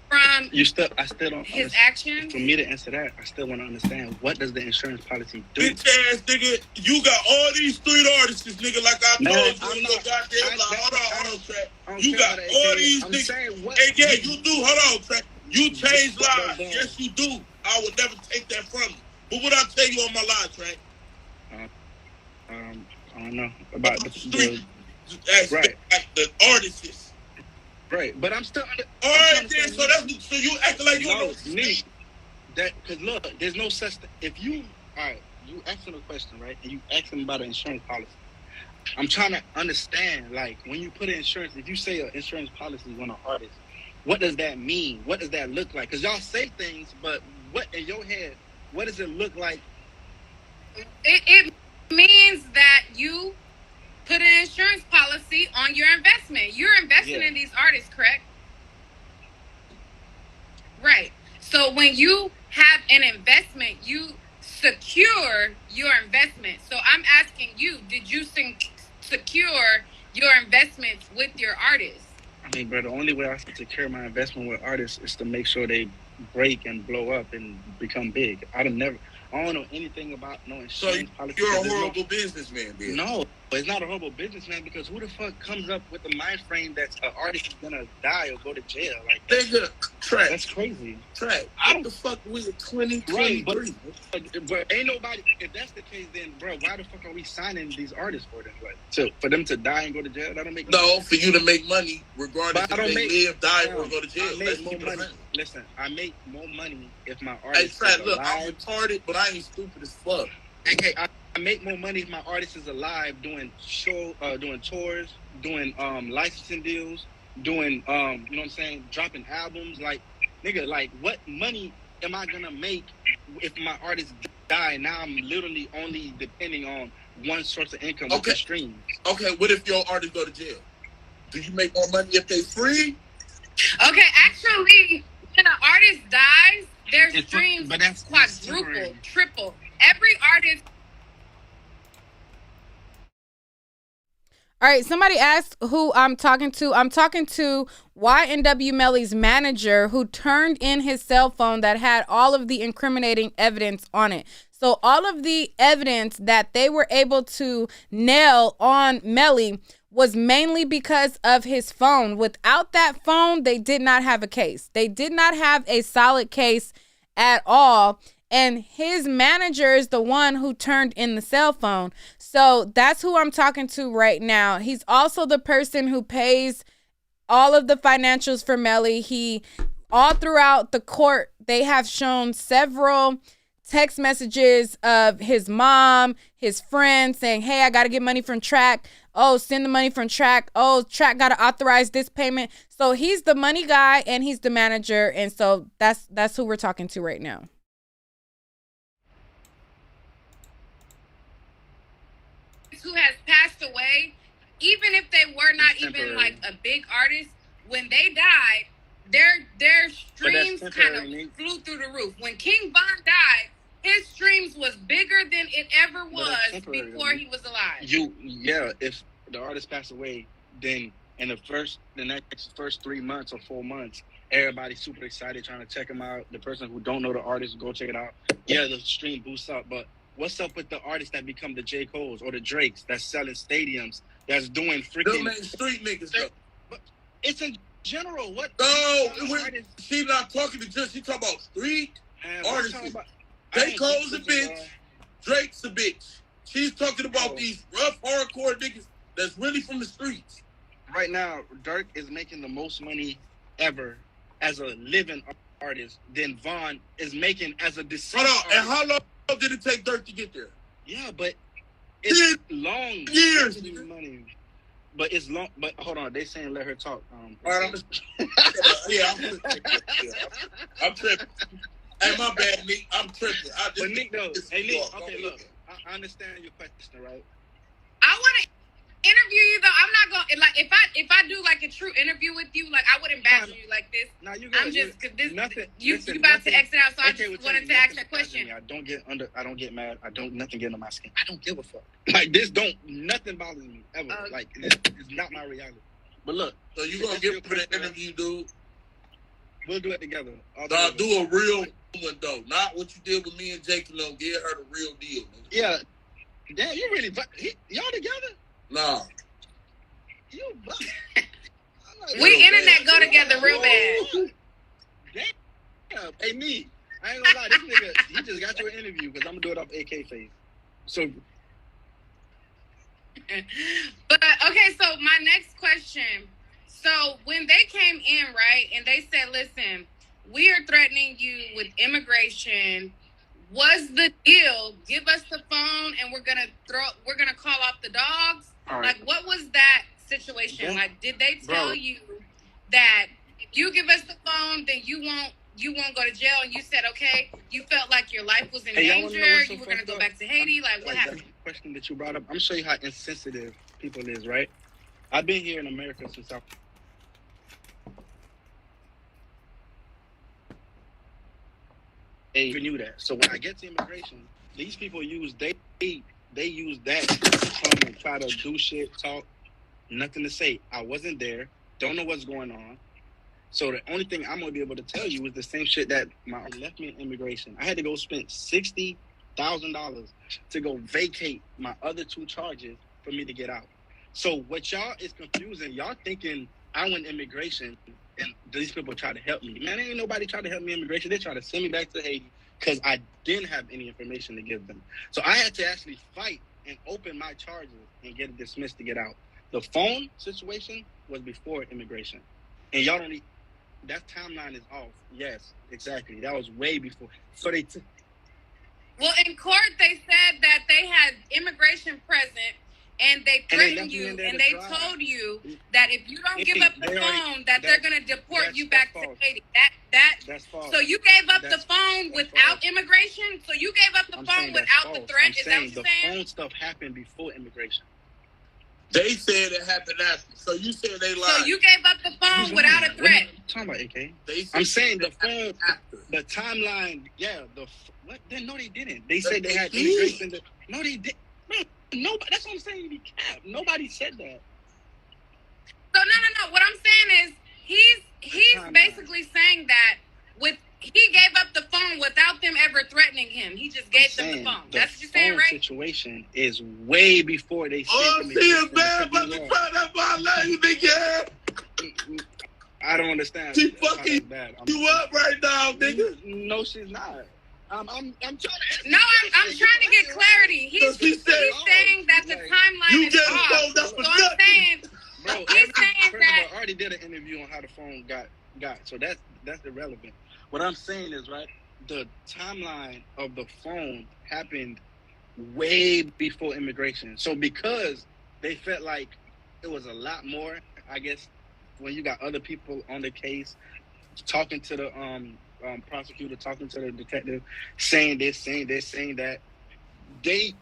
from I still don't his actions? For me to answer that, I still want to understand, what does the insurance policy do? Bitch ass nigga, you got all these street artists, nigga, like I told you, goddamn, hold on, Track. You got all these niggas. Hey, yeah, you do, hold on, Track. You change lives. Yes, you do. I would never take that from you. But what I tell you on my live, Track? I don't know about the street aspect, like the artists. Right, but I'm still. All right, then. So you acting like you don't know me. That because look, there's no such thing. If you you asking a question, right, and you asking about an insurance policy. I'm trying to understand, like, when you put an insurance, if you say an insurance policy on an artist, what does that mean? What does that look like? Because y'all say things, but what in your head? What does it look like? It means that you put an insurance policy on your investment. You're investing in these artists, correct? Right. So when you have an investment, you secure your investment. So I'm asking you, did you secure your investments with your artists? I mean, bro, the only way I can secure my investment with artists is to make sure they break and blow up and become big. I don't know anything about no insurance policy. You're a horrible businessman, dude. No, it's not a horrible businessman, because who the fuck comes up with the mind frame that an artist is gonna die or go to jail? Like, Track. That's crazy. Track. What the fuck? We in 2023. Right, but ain't nobody. If that's the case, then bro, why the fuck are we signing these artists for them? Like, for them to die and go to jail? That don't make sense. For you to make money, regardless if they live, die, or go to jail. I make more money. Listen, I make more money if my artist is alive. Look, I'm retarded, but I ain't stupid as fuck. Okay, I make more money if my artist is alive, doing tours, doing licensing deals, doing you know what I'm saying, dropping albums. Like, nigga, like, what money am I gonna make if my artist die? Now I'm literally only depending on one source of income, with the streams. Okay, what if your artist go to jail? Do you make more money if they free? Okay, actually, when an artist dies, their streams quadruple, triple. Every artist. All right, somebody asked who I'm talking to. I'm talking to YNW Melly's manager, who turned in his cell phone that had all of the incriminating evidence on it. So all of the evidence that they were able to nail on Melly was mainly because of his phone. Without that phone, they did not have a case. They did not have a solid case at all. And his manager is the one who turned in the cell phone. So that's who I'm talking to right now. He's also the person who pays all of the financials for Melly. He, all throughout the court, they have shown several text messages of his mom, his friends saying, hey, I got to get money from Track. Oh, send the money from Track. Oh, Track got to authorize this payment. So he's the money guy and he's the manager. And so that's who we're talking to right now. Who has passed away, even if they were not even like a big artist, when they died, their streams kind of flew through the roof. When King Von died, his streams was bigger than it ever was before he was alive. If the artist passed away, then in the next 3 months or 4 months, everybody's super excited trying to check him out. The person who don't know the artist, go check it out. Yeah, the stream boosts up, but what's up with the artists that become the J. Coles or the Drakes that's selling stadiums, that's doing freaking... Them ain't street niggas, though. But it's in general. What? No, she not talking to just, she talking about street artists. J. Cole's a bitch. Drake's a bitch. She's talking about these rough, hardcore niggas that's really from the streets. Right now, Dirk is making the most money ever as a living artist than Von is making as a deceased artist. And how long did it take Dirk to get there? Yeah, but it's long. Years. Money. But it's long. But hold on, they saying let her talk. All right, Yeah, I'm tripping. Hey, my bad, Nick. I'm tripping. But Nick, though, hey, Nick, okay, look, I understand your question, right? I want to interview you though. I'm not gonna like if I do like a true interview with you, like I wouldn't badger you like this. No, you I'm just because this you about to exit out, so I just wanted to ask that question. I don't get mad. Nothing get on my skin. I don't give a fuck. Like this, nothing bothers me ever. Like it's not my reality. But look, so you gonna get for the interview, dude? We'll do it together. Dog, do a real one though, not what you did with me and Jake. No, get her the real deal. Nigga. Yeah. Damn, you really y'all together? Nah. You we internet go together real bad. Damn. Hey, me. I ain't gonna lie. This nigga, he just got you an interview because I'm gonna do it off AK face. So. But okay, so my next question. So when they came in, right, and they said, "Listen, we are threatening you with immigration. Was the deal? Give us the phone, and we're gonna call off the dogs." Right. Like, what was that situation? Yeah. Like, did they tell you that if you give us the phone, then you won't go to jail? And you said, okay, you felt like your life was in danger. You were gonna go back to Haiti. Like, what happened? That question that you brought up. I'm gonna show you how insensitive people is. Right? I've been here in America since I. They knew that. So when I get to immigration, these people use that to come and try to do shit, talk, nothing to say. I wasn't there, don't know what's going on. So the only thing I'm gonna be able to tell you is the same shit that left me in immigration. I had to go spend $60,000 to go vacate my other 2 charges for me to get out. So what y'all is confusing, y'all thinking I went immigration and these people try to help me. Man, ain't nobody try to help me in immigration. They try to send me back to Haiti because I didn't have any information to give them. So I had to actually fight and open my charges and get it dismissed to get out. The phone situation was before immigration. And y'all don't need... That timeline is off. Yes, exactly. That was way before. So well, in court, they said that they had immigration present and they threatened you and they told you that if you don't give up the phone, that they're going to deport you back to Haiti. That's false. So you gave up the phone without immigration? So you gave up the phone without the threat? Is that what you're saying? The phone stuff happened before immigration. They said it happened after. So you said they lied. So you gave up the phone without a threat? What are you talking about, AK? I'm saying the phone, the timeline, what? No, they didn't. They said they had immigration. No, they didn't. Nobody. That's what I'm saying. You cap. Nobody said that. So no. What I'm saying is he's basically saying that he gave up the phone without them ever threatening him. He just gave them the phone. That's what you're saying, right? The situation is way before they said. Oh, she is bad about to try that my life, nigga. I don't understand. She fucking you up right now, nigga. No, she's not. I'm trying to. No, I'm trying to get clarity. He's saying that the timeline is off. So I'm saying, bro, he's saying that I already did an interview on how the phone got. So that's irrelevant. What I'm saying is, right, the timeline of the phone happened way before immigration. So because they felt like it was a lot more, I guess, when you got other people on the case, talking to the prosecutor, talking to the detective, saying this, saying that, they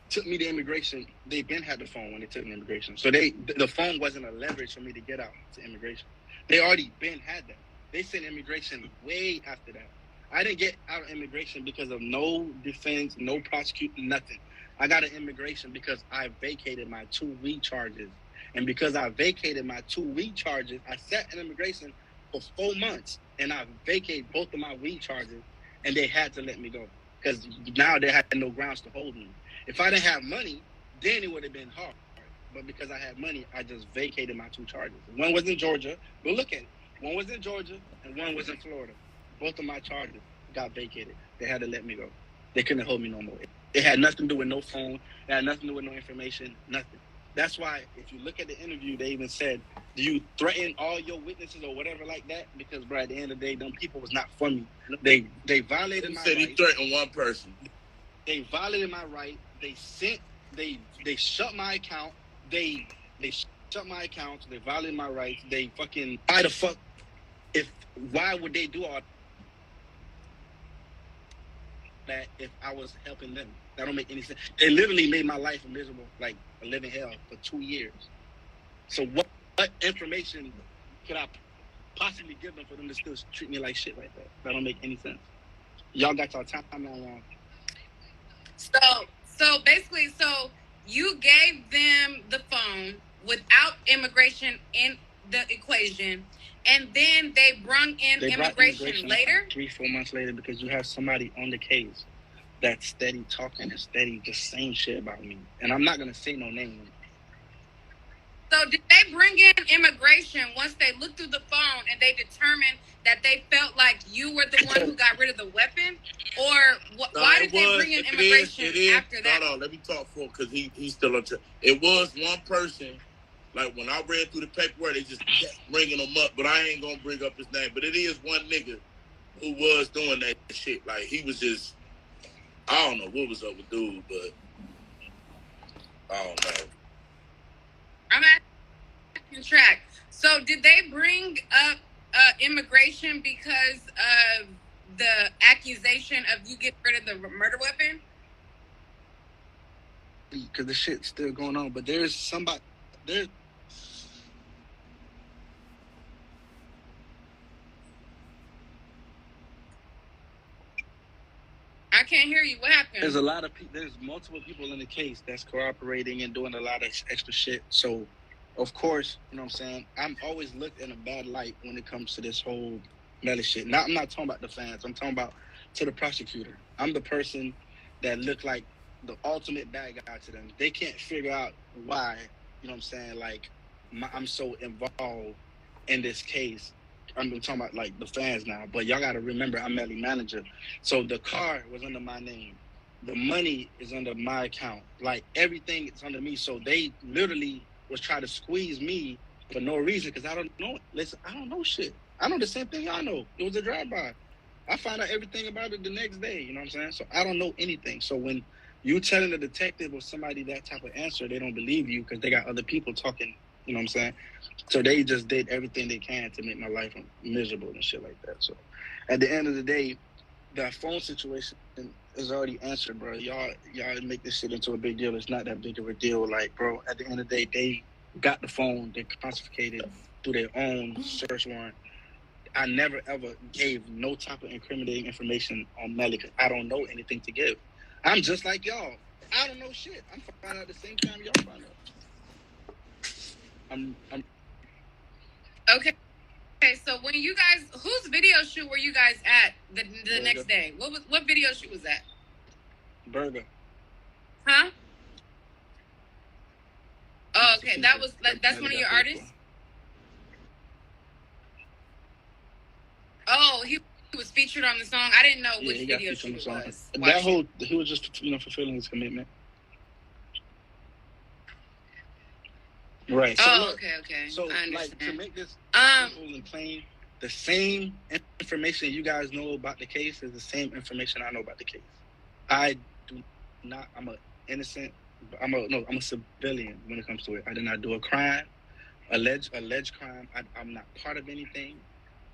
took me to immigration. They been had the phone when they took me to immigration. So the phone wasn't a leverage for me to get out to immigration. They already been had that. They sent immigration way after that. I didn't get out of immigration because of no defense, no prosecution, nothing. I got an immigration because I vacated my 2 week charges. And because I vacated my 2 week charges, I sat in immigration for 4 months and I vacated both of my week charges and they had to let me go because now they had no grounds to hold me. If I didn't have money, then it would have been hard. But because I had money, I just vacated my 2 charges. One was in Georgia. Go look at it. One was in Georgia and one was in Florida. Both of my charges got vacated. They had to let me go. They couldn't hold me no more. It had nothing to do with no phone. It had nothing to do with no information, nothing. That's why if you look at the interview, they even said, do you threaten all your witnesses or whatever like that? Because, bro, at the end of the day, them people was not for me. They violated my right. He threatened one person. They violated my right. They shut my account. They shut my accounts. They violated my rights. They fucking... Why the fuck... If why would they do all that if I was helping them? That don't make any sense. They literally made my life miserable, like a living hell for 2 years. So what information could I possibly give them for them to still treat me like shit like that? That don't make any sense. Y'all got y'all timeline wrong. So basically, so you gave them the phone without immigration in the equation, and then they brought immigration later? 3-4 months later, because you have somebody on the case that's steady talking and steady just saying shit about me. And I'm not going to say no name. So did they bring in immigration once they looked through the phone and they determined that they felt like you were the one who got rid of the weapon? Or why did they bring in immigration after that? No, let me talk for him because he's still on track. It was one person. Like, when I read through the paperwork, they just kept bringing him up, but I ain't going to bring up his name. But it is one nigga who was doing that shit. Like, he was just, I don't know what was up with dude, but I don't know. I'm at track. So did they bring up immigration because of the accusation of you getting rid of the murder weapon? Because the shit's still going on, but there's somebody there. I can't hear you. What happened? There's a lot of people. There's multiple people in the case that's cooperating and doing a lot of extra shit. So, of course, you know what I'm saying? I'm always looked in a bad light when it comes to this whole Melly shit. Now, I'm not talking about the fans. I'm talking about to the prosecutor. I'm the person that looked like the ultimate bad guy to them. They can't figure out why, you know what I'm saying, like, I'm so involved in this case. I'm talking about, like, the fans now. But y'all got to remember, I'm Melly manager. So the car was under my name. The money is under my account. Like, everything is under me. So they literally was trying to squeeze me for no reason because I don't know. Listen, I don't know shit. I know the same thing y'all know. It was a drive-by. I found out everything about it the next day. You know what I'm saying? So I don't know anything. So when you telling the detective or somebody that type of answer, they don't believe you because they got other people talking. You know what I'm saying? So they just did everything they can to make my life miserable and shit like that. So at the end of the day, that phone situation is already answered, bro. Y'all make this shit into a big deal. It's not that big of a deal. Like, bro, at the end of the day, they got the phone. They confiscated through their own search warrant. I never, ever gave no type of incriminating information on Melly because I don't know anything to give. I'm just like y'all. I don't know shit. I'm finding out the same time y'all find out. I'm Okay, so when you guys, whose video shoot were you guys at the next day? What video shoot was that? Burger. Huh? Oh, okay. That's one of your artists? Oh, he was featured on the song. I didn't know which video shoot it was. He was just, fulfilling his commitment. Right. So okay. So, I understand. like, to make this simple and plain, the same information you guys know about the case is the same information I know about the case. I do not. I'm a innocent. I'm a civilian when it comes to it. I did not do a crime, alleged crime. I'm not part of anything.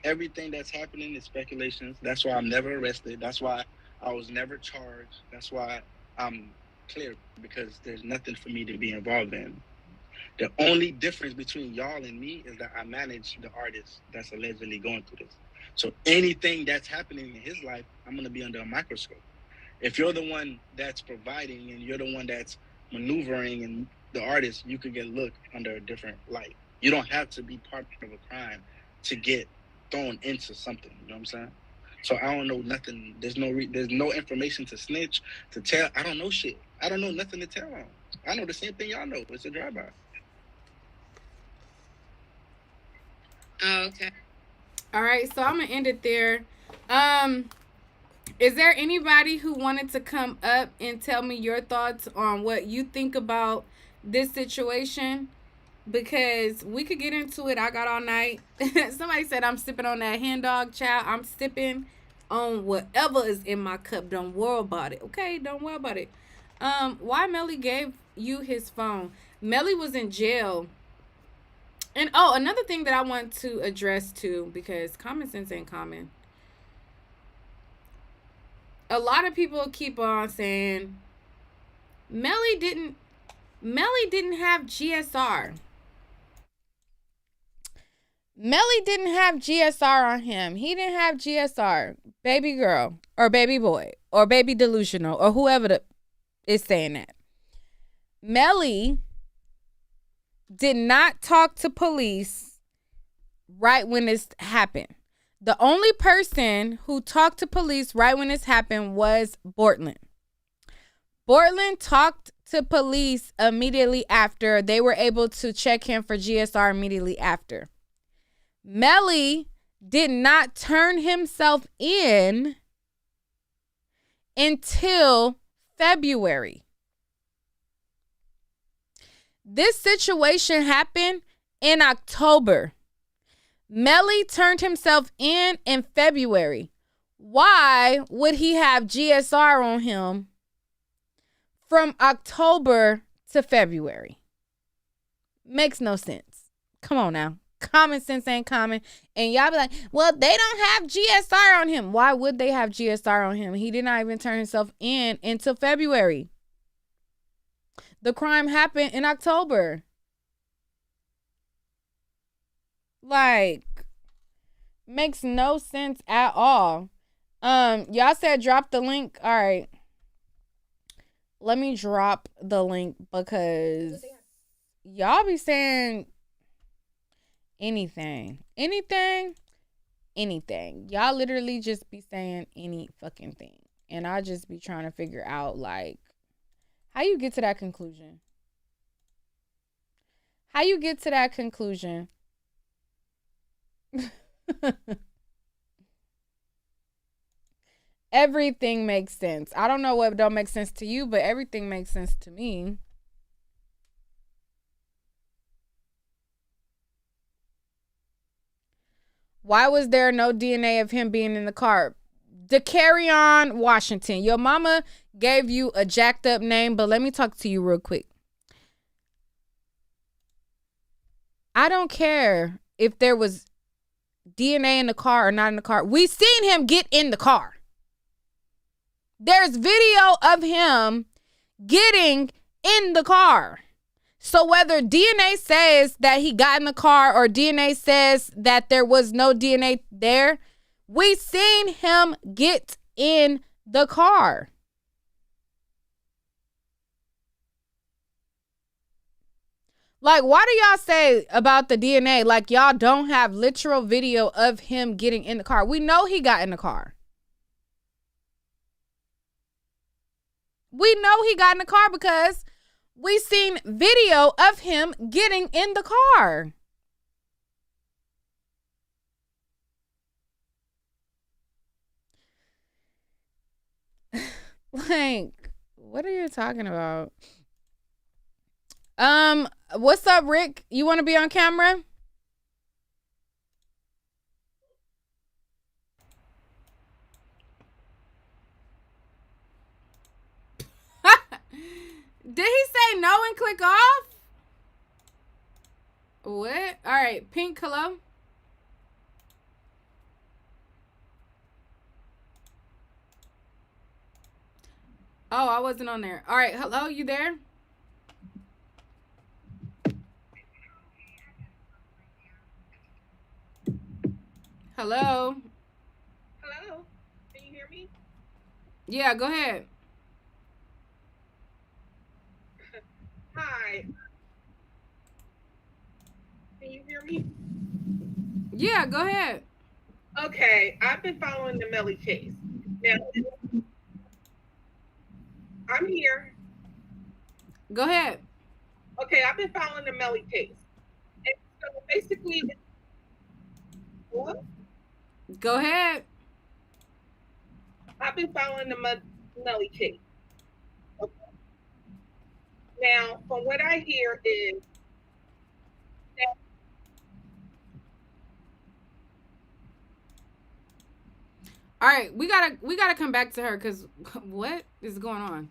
Everything that's happening is speculations. That's why I'm never arrested. That's why I was never charged. That's why I'm clear because there's nothing for me to be involved in. The only difference between y'all and me is that I manage the artist that's allegedly going through this. So anything that's happening in his life, I'm going to be under a microscope. If you're the one that's providing and you're the one that's maneuvering and the artist, you could get looked under a different light. You don't have to be part of a crime to get thrown into something. You know what I'm saying? So I don't know nothing. There's no information to snitch, to tell. I don't know shit. I don't know nothing to tell on. I know the same thing y'all know. It's a drive-by. Oh, okay. All right, so I'm gonna end it there. Is there anybody who wanted to come up and tell me your thoughts on what you think about this situation? Because we could get into it. I got all night. Somebody said I'm sipping on that hen dog, child. I'm sipping on whatever is in my cup. Don't worry about it. Okay, don't worry about it. Why Melly gave you his phone? Melly was in jail And another thing that I want to address too, because common sense ain't common. A lot of people keep on saying Melly didn't have GSR. Melly didn't have GSR on him. He didn't have GSR. Baby girl or baby boy or baby delusional or whoever is saying that. Melly did not talk to police right when this happened. The only person who talked to police right when this happened was Bortland. Bortland talked to police immediately after. They were able to check him for GSR immediately after. Melly did not turn himself in until February. This situation happened in October. Melly turned himself in February. Why would he have GSR on him from October to February? Makes no sense. Come on now. Common sense ain't common. And y'all be like, well, they don't have GSR on him. Why would they have GSR on him? He did not even turn himself in until February. The crime happened in October. Like, makes no sense at all. Y'all said drop the link. All right. Let me drop the link because y'all be saying anything. Y'all literally just be saying any fucking thing. And I just be trying to figure out, like, how you get to that conclusion. Everything makes sense. I don't know what don't make sense to you, but everything makes sense to me. Why was there no DNA of him being in the car? DeCarrion Washington. Your mama gave you a jacked up name, but let me talk to you real quick. I don't care if there was DNA in the car or not in the car. We seen him get in the car. There's video of him getting in the car. So whether DNA says that he got in the car or DNA says that there was no DNA there, we seen him get in the car. Like, why do y'all say about the DNA, like y'all don't have literal video of him getting in the car? We know he got in the car. We know he got in the car because we seen video of him getting in the car. Like, what are you talking about? What's up, Rick? You want to be on camera? Did he say no and click off? What? All right, Pink, hello? Oh, I wasn't on there. All right, hello, you there? Hello? Hello? Can you hear me? Yeah, go ahead. Hi. Can you hear me? Yeah, go ahead. Okay, I've been following the Melly case. Now, I'm here. Go ahead. Okay, I've been following the Melly case. And so basically, what? Go ahead. I've been following the Melly case. Okay. Now, from what I hear is that all right, we gotta come back to her because what is going on?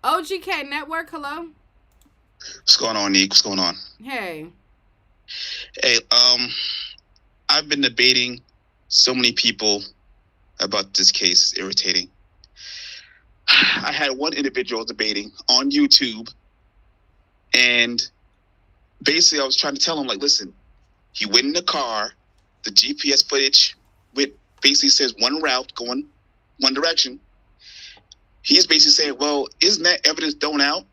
OGK Network, hello. What's going on, Neek? What's going on? Hey. Hey, I've been debating so many people about this case. It's irritating. I had one individual debating on YouTube, and basically I was trying to tell him, like, listen, he went in the car, the GPS footage basically says one route going one direction. He's basically saying, well, isn't that evidence thrown out?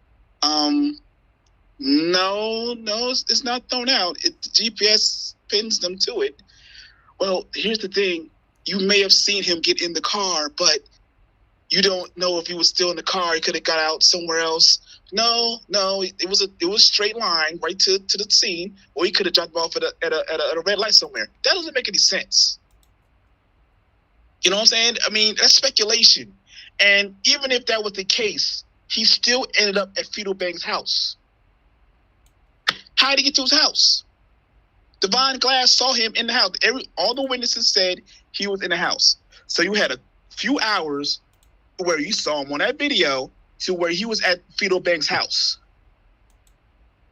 No, it's not thrown out. The GPS pins them to it. Well, here's the thing. You may have seen him get in the car, but you don't know if he was still in the car. He could have got out somewhere else. No, it was a straight line right to the scene, or he could have dropped off at a red light somewhere. That doesn't make any sense. You know what I'm saying? I mean, that's speculation. And even if that was the case, he still ended up at Fetal Bang's house. How did he get to his house? Devon Glass saw him in the house. All the witnesses said he was in the house. So you had a few hours where you saw him on that video to where he was at Fetal Bang's house.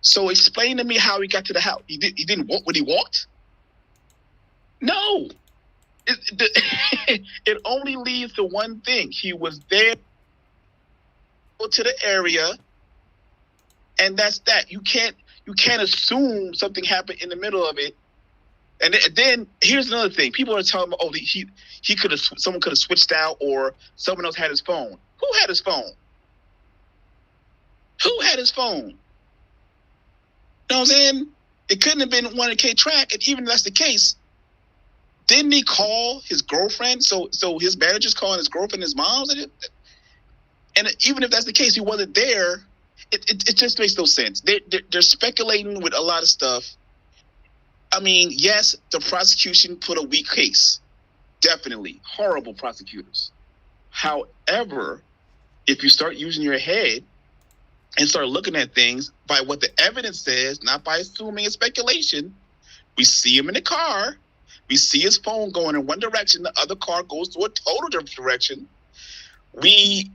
So explain to me how he got to the house. He didn't walk when he walked? No. It only leads to one thing. He was there to the area, and that's that. You can't assume something happened in the middle of it. And then here's another thing. People are telling me, oh, someone could have switched out, or someone else had his phone. Who had his phone? Who had his phone? You know what I'm saying? It couldn't have been one of K-Track, and even if that's the case, didn't he call his girlfriend? So his manager's calling his girlfriend his mom's? And even if that's the case, he wasn't there. It just makes no sense. They're speculating with a lot of stuff. I mean, yes, the prosecution put a weak case. Definitely. Horrible prosecutors. However, if you start using your head and start looking at things by what the evidence says, not by assuming it's speculation, we see him in the car. We see his phone going in one direction. The other car goes to a total different direction. We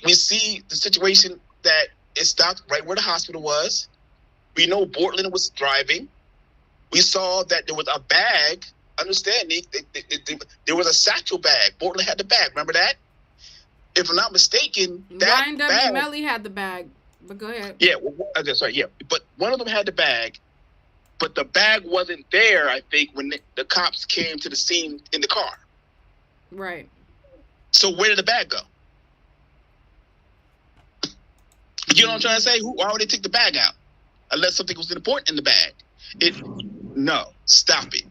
see the situation that it stopped right where the hospital was. We know Bortland was driving. We saw that there was a bag. Understand, there was a satchel bag. Bortland had the bag. Remember that? If I'm not mistaken, that YNW bag. Melly had the bag. But go ahead. Yeah, sorry. Yeah, but one of them had the bag. But the bag wasn't there, I think, when the cops came to the scene in the car. Right. So where did the bag go? You know what I'm trying to say? Why would they take the bag out? Unless something was important in the bag. No, stop it.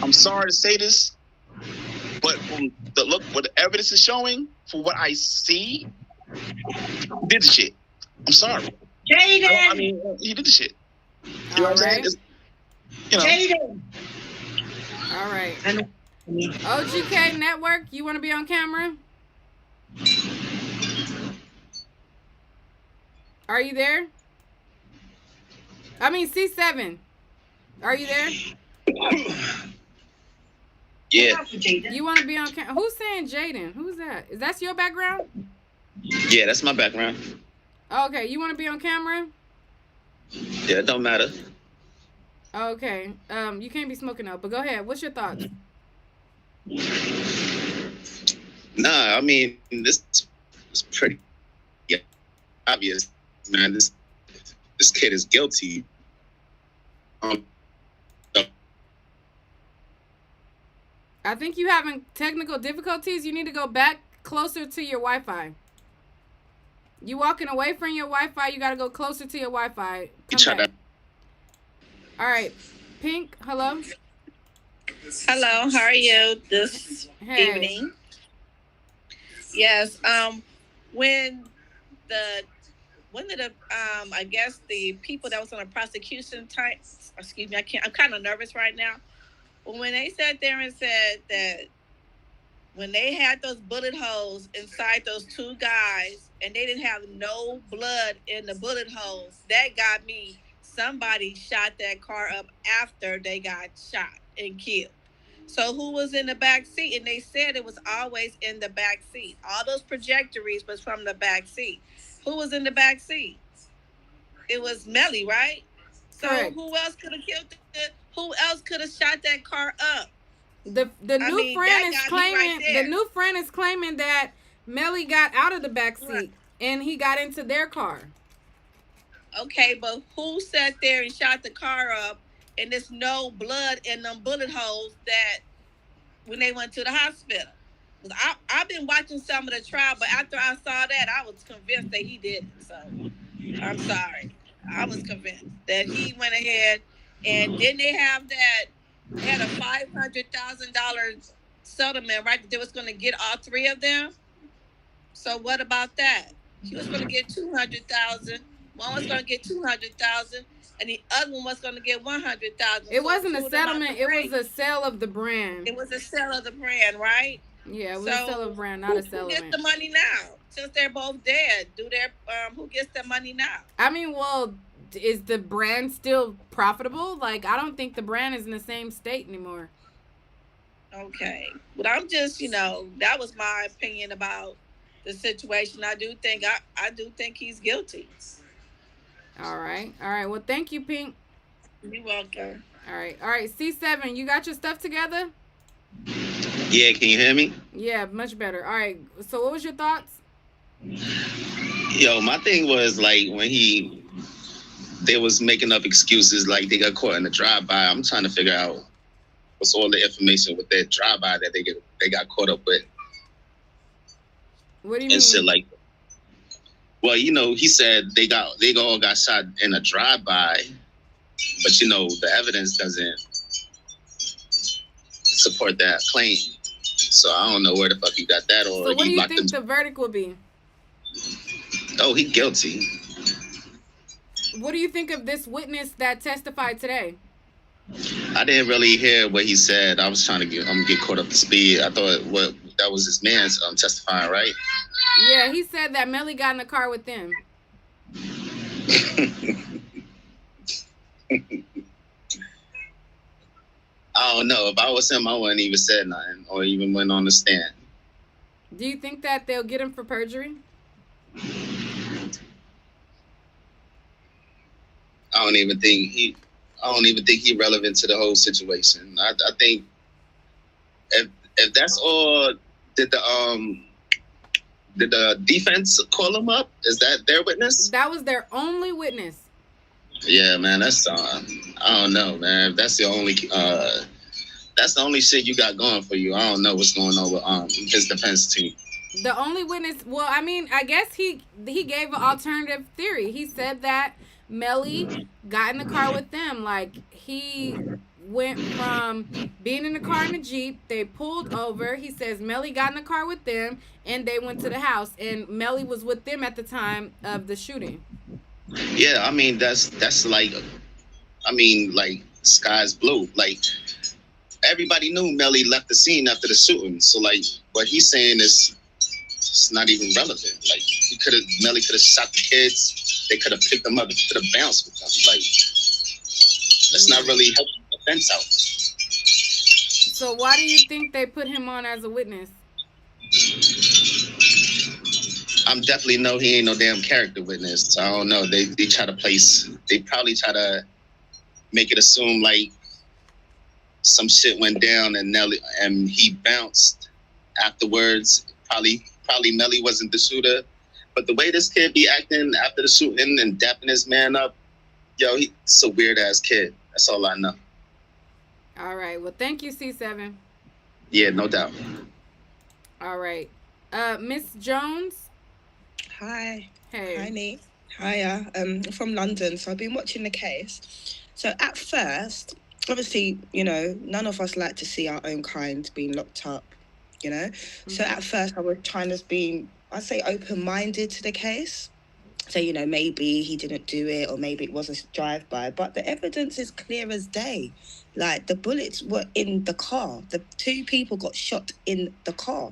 I'm sorry to say this, but from what the evidence is showing, for what I see, he did the shit. I'm sorry. Jaden! I mean, he did the shit. You know what I'm saying? Jaden! All right. OGK Network, you want to be on camera? Are you there? I mean, C7. Are you there? Yeah. You want to be on camera? Who's saying Jaden? Who's that? Is that your background? Yeah, that's my background. Okay, you want to be on camera? Yeah, it don't matter. Okay. You can't be smoking out, but go ahead. What's your thoughts? Nah, I mean, this is pretty obvious, man. This kid is guilty. I think you having technical difficulties. You need to go back closer to your Wi-Fi. You walking away from your Wi-Fi. You got to go closer to your Wi-Fi. Come back. All right. Pink, hello. Hello, how are you this evening? Yes. When did I guess the people that was on the prosecution type, excuse me, I'm kind of nervous right now. But when they sat there and said that when they had those bullet holes inside those two guys and they didn't have no blood in the bullet holes, that got me. Somebody shot that car up after they got shot and killed. So who was in the back seat? And they said it was always in the back seat. All those trajectories was from the back seat. Who was in the back seat? It was Melly, right? So correct. who else could have killed it? Who else could have shot that car up? The new friend is claiming that Melly got out of the back seat and he got into their car. Okay, but who sat there and shot the car up and there's no blood in them bullet holes that when they went to the hospital? I've been watching some of the trial, but after I saw that, I was convinced that he did it. So I'm sorry. I was convinced that he went ahead and didn't they have that? They had a $500,000 settlement, right? That they was going to get all three of them. So what about that? He was going to get $200,000. One was going to get $200,000, and the other one was going to get $100,000. It wasn't a settlement. It was a sale of the brand. It was a sale of the brand, right? Yeah, it was a sale of brand, not a settlement. Who gets the money now? Since they're both dead, who gets the money now? I mean, well, is the brand still profitable? Like, I don't think the brand is in the same state anymore. Okay, but I'm just, that was my opinion about the situation. I do think he's guilty. All right. Well, thank you, Pink. You're welcome. All right. C7, you got your stuff together? Yeah, can you hear me? Yeah, much better. All right. So what was your thoughts? Yo, my thing was like when they was making up excuses like they got caught in a drive-by. I'm trying to figure out what's all the information with that drive-by that they got caught up with. What do you mean? And shit like, well, he said they all got shot in a drive-by, but the evidence doesn't support that claim. So I don't know where the fuck he got that. Or so what do you think the verdict will be? Oh, he guilty. What do you think of this witness that testified today? I didn't really hear what he said. I was trying to get caught up to speed. I thought that was his man's testifying, right? Yeah, he said that Melly got in the car with them. I don't know. If I was him, I wouldn't even said nothing or even went on the stand. Do you think that they'll get him for perjury? I don't even think he relevant to the whole situation. I think if that's all, did the defense call him up? Is that their witness? That was their only witness. Yeah, man, that's I don't know, man. If that's the only shit you got going for you. I don't know what's going on with his defense team. The only witness, well, I mean, I guess he gave an alternative theory. He said that Melly got in the car with them. Like, he went from being in the car in the Jeep, they pulled over. He says Melly got in the car with them, and they went to the house. And Melly was with them at the time of the shooting. Yeah, I mean, that's like, sky's blue. Like, everybody knew Melly left the scene after the shooting. So, like, what he's saying is it's not even relevant. Like, Melly could have shot the kids. They could have picked them up. They could have bounced with them. Like, that's not really helping the defense out. So why do you think they put him on as a witness? I'm definitely know he ain't no damn character witness. So I don't know. They probably try to make it assume like some shit went down and he bounced afterwards. Probably Melly wasn't the shooter. But the way this kid be acting after the shooting and dapping his man up, yo, he's a weird ass kid. That's all I know. All right. Well, thank you, C7. Yeah, no doubt. All right. Miss Jones. Hi. Hey. Hi, Nate. Hiya. I'm from London, so I've been watching the case. So at first, obviously, none of us like to see our own kind being locked up, Mm-hmm. So at first I was trying to be, I'd say, open-minded to the case. So, maybe he didn't do it or maybe it was a drive-by. But the evidence is clear as day. Like, the bullets were in the car. The two people got shot in the car.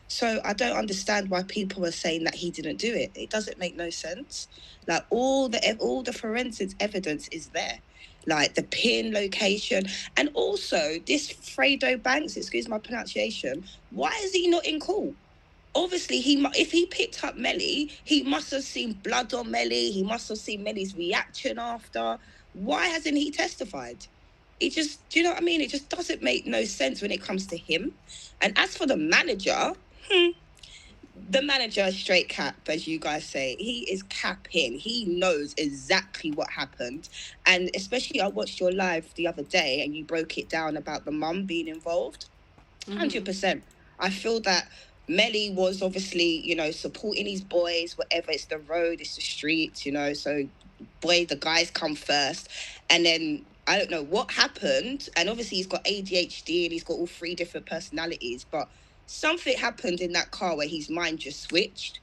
So I don't understand why people are saying that he didn't do it. It doesn't make no sense. Like, all the forensic evidence is there. Like, the pin location. And also, this Fredo Banks, excuse my pronunciation, why is he not in court? Obviously, if he picked up Melly, he must have seen blood on Melly. He must have seen Melly's reaction after. Why hasn't he testified? It just, do you know what I mean? It just doesn't make no sense when it comes to him. And as for the manager, the manager is straight cap, as you guys say. He is capping. He knows exactly what happened. And especially, I watched your live the other day and you broke it down about the mum being involved. 100%. I feel that Melly was obviously, you know, supporting his boys, whatever. It's the road, it's the streets, you know. So, the guys come first. And then I don't know what happened. And obviously, he's got ADHD and he's got all 3 different personalities. But something happened in that car where his mind just switched.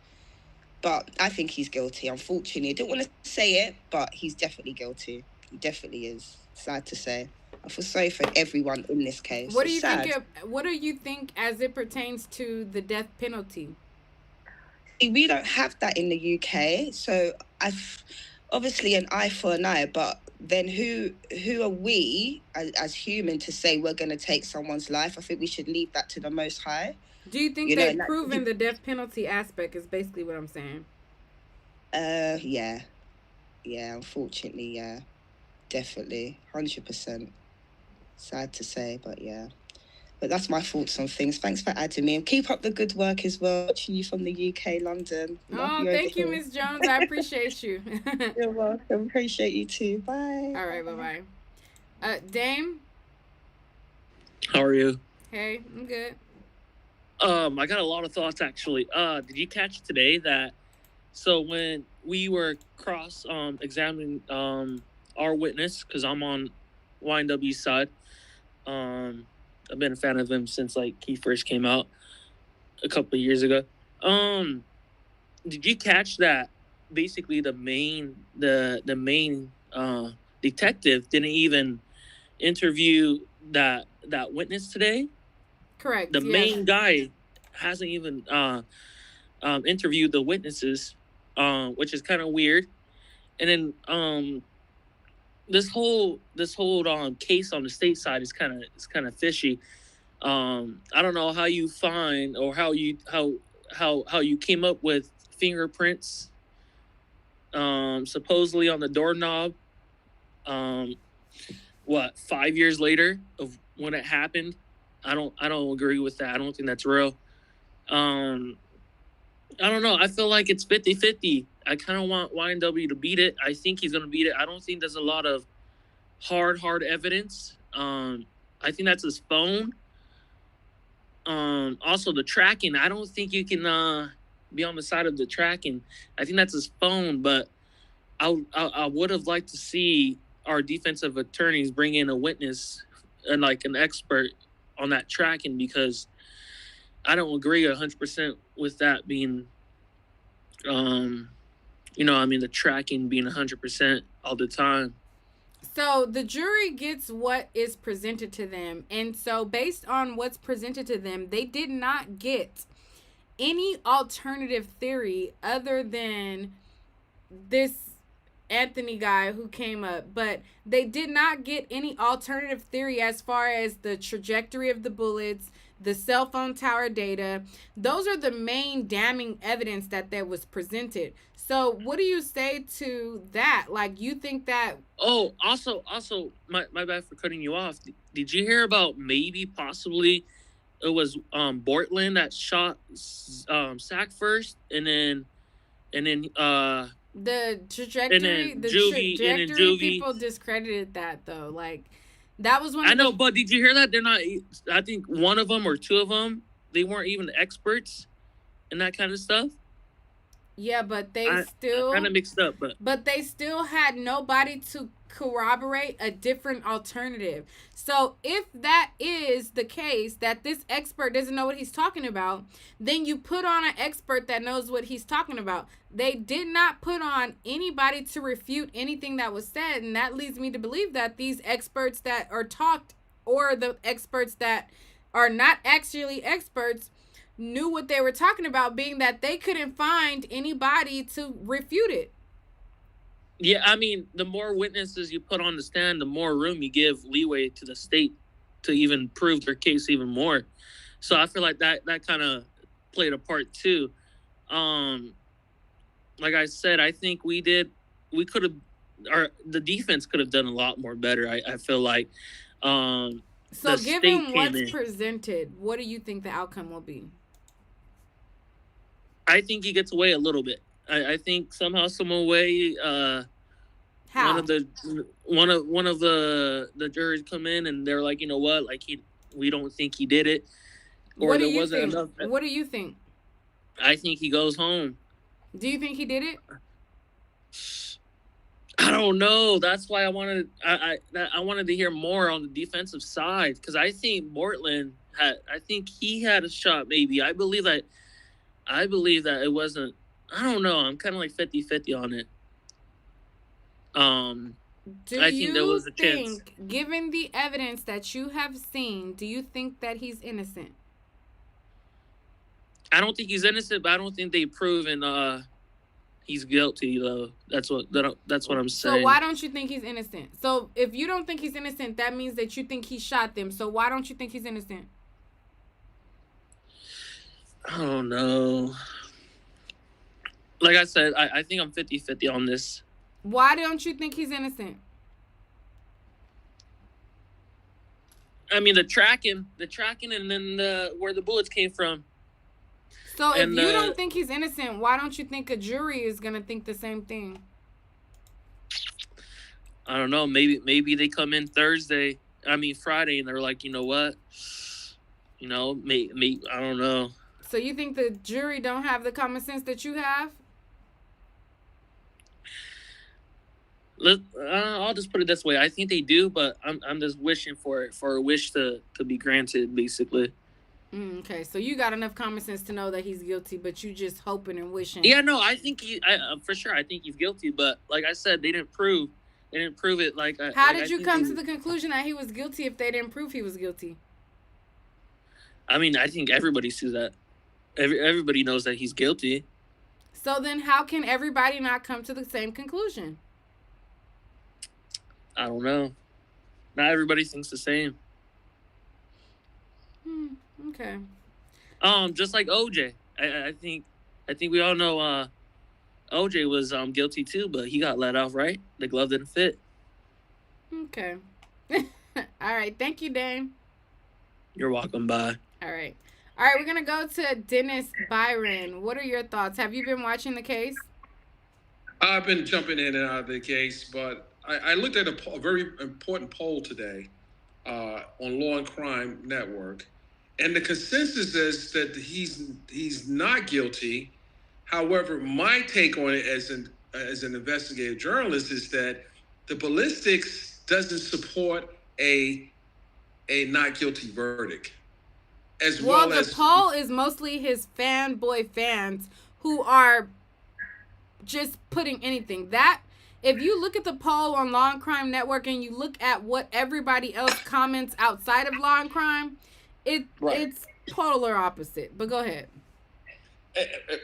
But I think he's guilty, unfortunately. I don't want to say it, but he's definitely guilty. He definitely is. Sad to say. I feel sorry for everyone in this case. What do you think? What do you think as it pertains to the death penalty? See, we don't have that in the UK, so obviously an eye for an eye. But then who are we as human to say we're going to take someone's life? I think we should leave that to the Most High. Do you think they've proven the death penalty aspect? Is basically what I'm saying. Yeah, unfortunately, yeah, definitely, 100%. Sad to say, but yeah. But that's my thoughts on things. Thanks for adding me, and keep up the good work as well. Watching you from the UK, London. Thank you, Miss Jones. I appreciate you. You're welcome. Appreciate you too. Bye. All right, bye. Dame. How are you? Hey, I'm good. I got a lot of thoughts actually. Did you catch today that? So when we were examining our witness, because I'm on YNW's side. I've been a fan of him since like he first came out a couple of years ago. Did you catch that? Basically, the main detective didn't even interview that witness today. Correct. The main guy hasn't even interviewed the witnesses, which is kind of weird. And then this whole case on the state side is kind of fishy. I don't know how you find or how you came up with fingerprints supposedly on the doorknob 5 years later of when it happened. I don't agree with that. I don't think that's real. I don't know. I feel like it's 50-50. I kind of want YNW to beat it. I think he's going to beat it. I don't think there's a lot of hard evidence. I think that's his phone. Also, the tracking. I don't think you can be on the side of the tracking. I think that's his phone, but I would have liked to see our defensive attorneys bring in a witness and like an expert on that tracking, because I don't agree 100% with that being, the tracking being 100% all the time. So the jury gets what is presented to them. And so based on what's presented to them, they did not get any alternative theory other than this Anthony guy who came up. But they did not get any alternative theory as far as the trajectory of the bullets, the cell phone tower data. Those are the main damning evidence that was presented. So what do you say to that? Like, you think that... Oh, also, my bad for cutting you off. Did you hear about possibly it was Bortland that shot Sack first, and then the trajectory, Juvie people discredited that though. Like, that was one. I know, but did you hear that? They're not. I think one of them or two of them, they weren't even experts in that kind of stuff. Yeah, but they still kind of mixed up, but they still had nobody to corroborate a different alternative. So if that is the case, that this expert doesn't know what he's talking about, then you put on an expert that knows what he's talking about. They did not put on anybody to refute anything that was said, and that leads me to believe that these experts that are talked, or the experts that are not actually experts, knew what they were talking about, being that they couldn't find anybody to refute it. Yeah, I mean, the more witnesses you put on the stand, the more room you give leeway to the state to even prove their case even more. So I feel like that kind of played a part too. Like I said, I think we could have the defense could have done a lot more better. I feel like. So given what's presented, what do you think the outcome will be? I think he gets away a little bit. I think somehow, some way, how? one of the jurors come in and they're like, you know what, like we don't think he did it, or what do there you wasn't think? enough. What do you think? I think he goes home. Do you think he did it? I don't know. That's why I wanted to hear more on the defensive side, because I think Mortland he had a shot. Maybe I believe that it wasn't. I don't know. I'm kind of like 50-50 on it. I think there was a chance. Given the evidence that you have seen, do you think that he's innocent? I don't think he's innocent, but I don't think they've proven he's guilty, though. That's what I'm saying. So why don't you think he's innocent? So if you don't think he's innocent, that means that you think he shot them. So why don't you think he's innocent? I don't know. Like I said, I think I'm 50-50 on this. Why don't you think he's innocent? I mean, the tracking, and then where the bullets came from. So if you don't think he's innocent, why don't you think a jury is gonna think the same thing? I don't know. Maybe they come in Friday, and they're like, you know what? You know, maybe I don't know. So you think the jury don't have the common sense that you have? I'll just put it this way. I think they do, but I'm just wishing for a wish to be granted, basically. Okay, so you got enough common sense to know that he's guilty, but you just hoping and wishing. Yeah, no, I think for sure. I think he's guilty, but like I said, they didn't prove it. Like, how did you come to the conclusion that he was guilty if they didn't prove he was guilty? I mean, I think everybody sees that. Everybody knows that he's guilty. So then, how can everybody not come to the same conclusion? I don't know. Not everybody thinks the same. Okay. Just like OJ. I think we all know OJ was guilty too, but he got let off, right? The glove didn't fit. Okay. All right. Thank you, Dane. You're welcome. Bye. All right. We're gonna go to Dennis Byron. What are your thoughts? Have you been watching the case? I've been jumping in and out of the case, but I looked at a very important poll today on Law and Crime Network, and the consensus is that he's not guilty. However, my take on it as an investigative journalist is that the ballistics doesn't support a not guilty verdict. The poll is mostly his fanboy fans who are just putting anything. If you look at the poll on Law and Crime Network and you look at what everybody else comments outside of Law and Crime, it's polar opposite. But go ahead.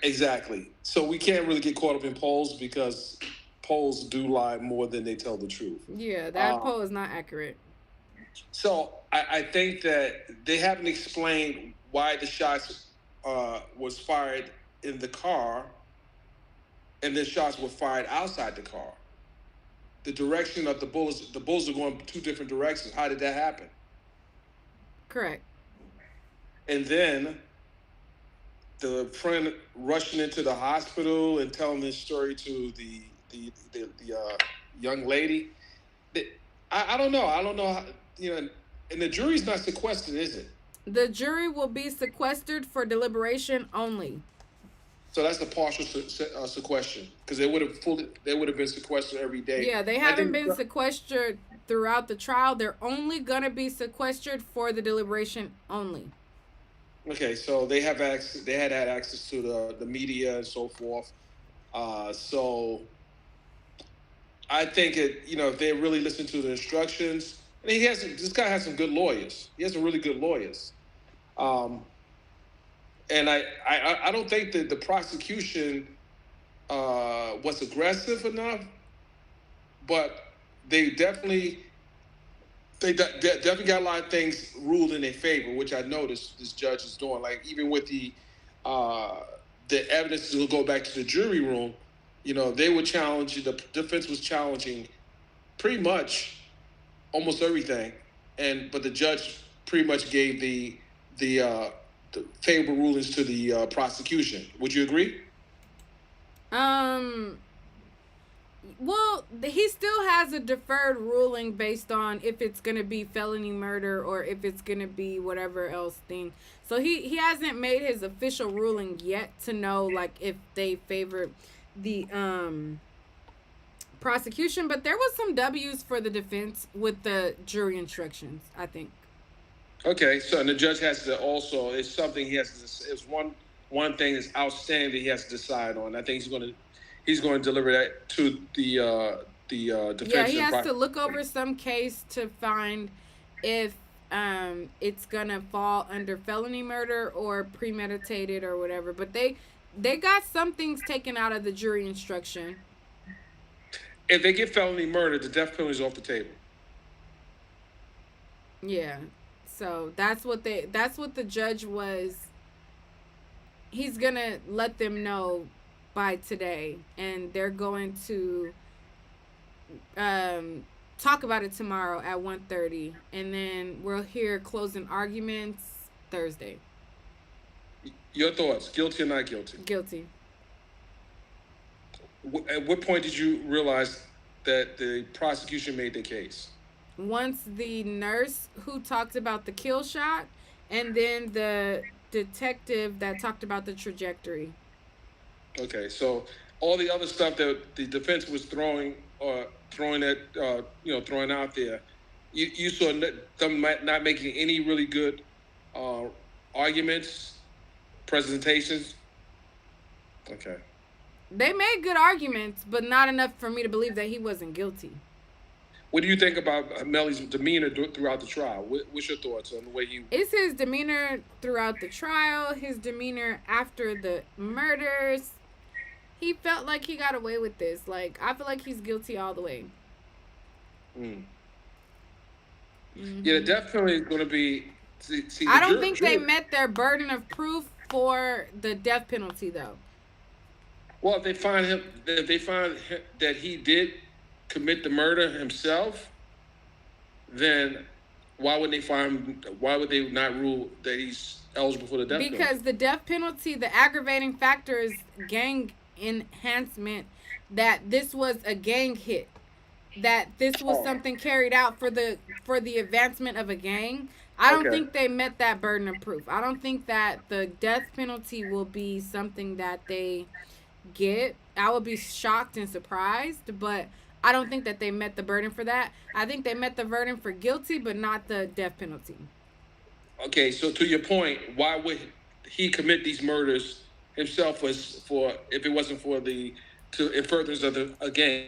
Exactly. So we can't really get caught up in polls because polls do lie more than they tell the truth. Yeah, that poll is not accurate. So I think that they haven't explained why the shots was fired in the car and then shots were fired outside the car. The direction of the bullets are going two different directions. How did that happen? Correct. And then the friend rushing into the hospital and telling this story to the young lady. I don't know. I don't know how, and the jury's not sequestered, is it? The jury will be sequestered for deliberation only. So that's the partial sequestration, because they would have been sequestered every day. Yeah, they haven't been sequestered throughout the trial. They're only gonna be sequestered for the deliberation only. Okay, so they had access to the media and so forth. So I think if they really listen to the instructions, and this guy has some good lawyers. He has some really good lawyers. And I don't think that the prosecution was aggressive enough, but they definitely got a lot of things ruled in their favor, which I noticed this judge is doing. Like even with the evidence to go back to the jury room, they were challenging, the defense was challenging pretty much almost everything, but the judge pretty much gave the favorable rulings to the prosecution. Would you agree? Well, he still has a deferred ruling based on if it's going to be felony murder or if it's going to be whatever else thing. So he hasn't made his official ruling yet to know like if they favor the prosecution, but there was some W's for the defense with the jury instructions, I think. Okay, so and the judge has to also, it's something he has to, it's one thing that's outstanding that he has to decide on. I think he's going to deliver that to the defense. Yeah, he has to look over some case to find if it's gonna fall under felony murder or premeditated or whatever. But they got some things taken out of the jury instruction. If they get felony murder, the death penalty is off the table. Yeah, so that's what the judge was. He's gonna let them know by today, and they're going to talk about it tomorrow at 1:30, and then we'll hear closing arguments Thursday. Your thoughts? Guilty or not guilty? Guilty. At what point did you realize that the prosecution made the case? Once the nurse who talked about the kill shot, and then the detective that talked about the trajectory. Okay, so all the other stuff that the defense was throwing out there, you saw them not making any really good arguments, presentations. Okay. They made good arguments, but not enough for me to believe that he wasn't guilty. What do you think about Melly's demeanor throughout the trial? What's your thoughts on the way he... It's his demeanor throughout the trial, his demeanor after the murders. He felt like he got away with this. Like, I feel like he's guilty all the way. Mm. Mm-hmm. Yeah, the death penalty is going to be... I don't think they met their burden of proof for the death penalty, though. Well, if they find that he did commit the murder himself, then why would they not rule that he's eligible for the death penalty? Because the death penalty, the aggravating factor is gang enhancement, that this was a gang hit, that this was something carried out for the advancement of a gang. I don't think they met that burden of proof. I don't think that the death penalty will be something that they get. I would be shocked and surprised, but I don't think that they met the burden for that. I think they met the burden for guilty, but not the death penalty. Okay, so to your point, why would he commit these murders himself if it wasn't for in furtherance of a gang?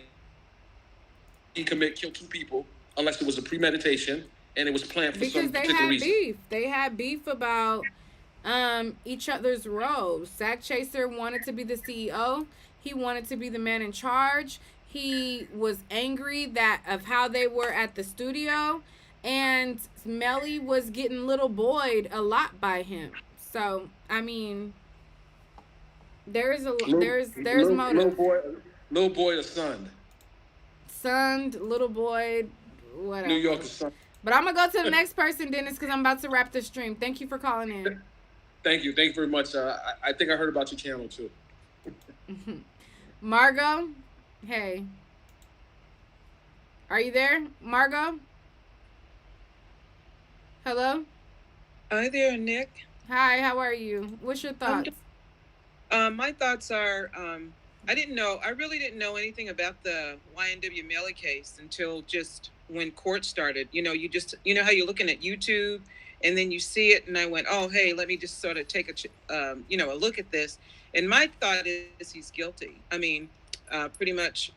He kill two people unless it was a premeditation and it was planned for some particular reason. Beef. They had beef about each other's roles. Zach Chaser wanted to be the CEO. He wanted to be the man in charge. He was angry of how they were at the studio, and Melly was getting little boyed a lot by him. So I mean, there's motive. Little boy or son, little boy, whatever. New York son. But I'm gonna go to the next person, Dennis, because I'm about to wrap the stream. Thank you for calling in. Thank you very much. I think I heard about your channel too. Margot, hey. Are you there, Margot? Hello? Hi there, Nick. Hi, how are you? What's your thoughts? My thoughts are, I really didn't know anything about the YNW Melly case until just when court started. You know how you're looking at YouTube and then you see it, and I went, oh, hey, let me just sort of take a look at this. And my thought is he's guilty. I mean, pretty much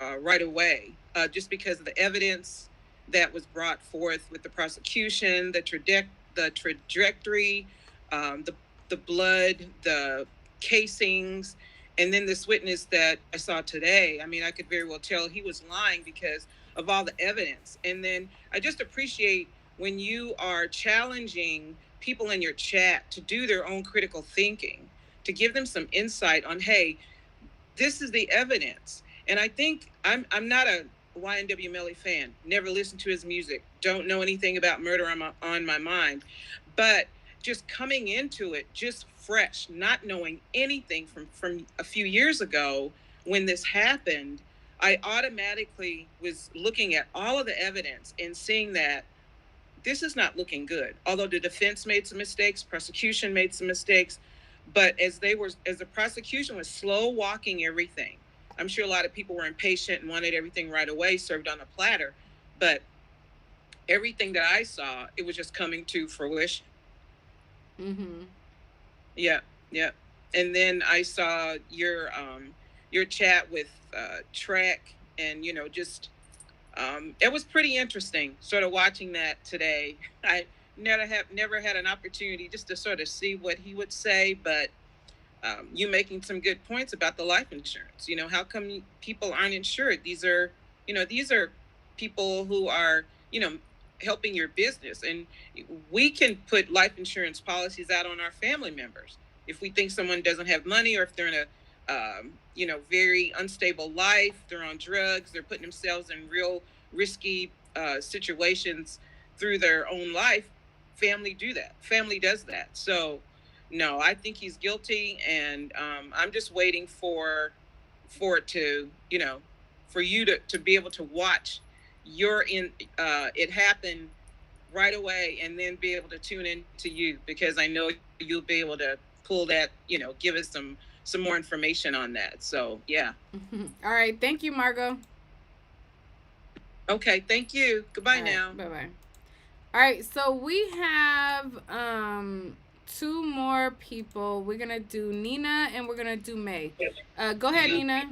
right away, just because of the evidence that was brought forth with the prosecution, the trajectory, the blood, the casings, and then this witness that I saw today. I mean, I could very well tell he was lying because of all the evidence. And then I just appreciate when you are challenging people in your chat to do their own critical thinking, to give them some insight on, hey, this is the evidence. And I think I'm not a YNW Melly fan. Never listened to his music. Don't know anything about Murder on My Mind. But just coming into it, just fresh, not knowing anything from a few years ago when this happened, I automatically was looking at all of the evidence and seeing that this is not looking good. Although the defense made some mistakes, prosecution made some mistakes, but as the prosecution was slow walking everything, I'm sure a lot of people were impatient and wanted everything right away, served on a platter. But everything that I saw, it was just coming to fruition. Mm-hmm. Yeah. And then I saw your chat with Trek, and just it was pretty interesting sort of watching that today. I never had an opportunity just to sort of see what he would say, but you making some good points about the life insurance. How come people aren't insured? These are people who are helping your business, and we can put life insurance policies out on our family members if we think someone doesn't have money, or if they're in a very unstable life, they're on drugs, they're putting themselves in real risky situations through their own life. Family does that. So no, I think he's guilty, and I'm just waiting for it to, for you to be able to watch it happen right away, and then be able to tune in to you, because I know you'll be able to pull that, give us some more information on that. So yeah. All right, thank you, Margot. Okay, thank you. Goodbye now. Bye-bye. All right, so we have two more people. We're gonna do Nina and we're gonna do May. Go ahead, Nina.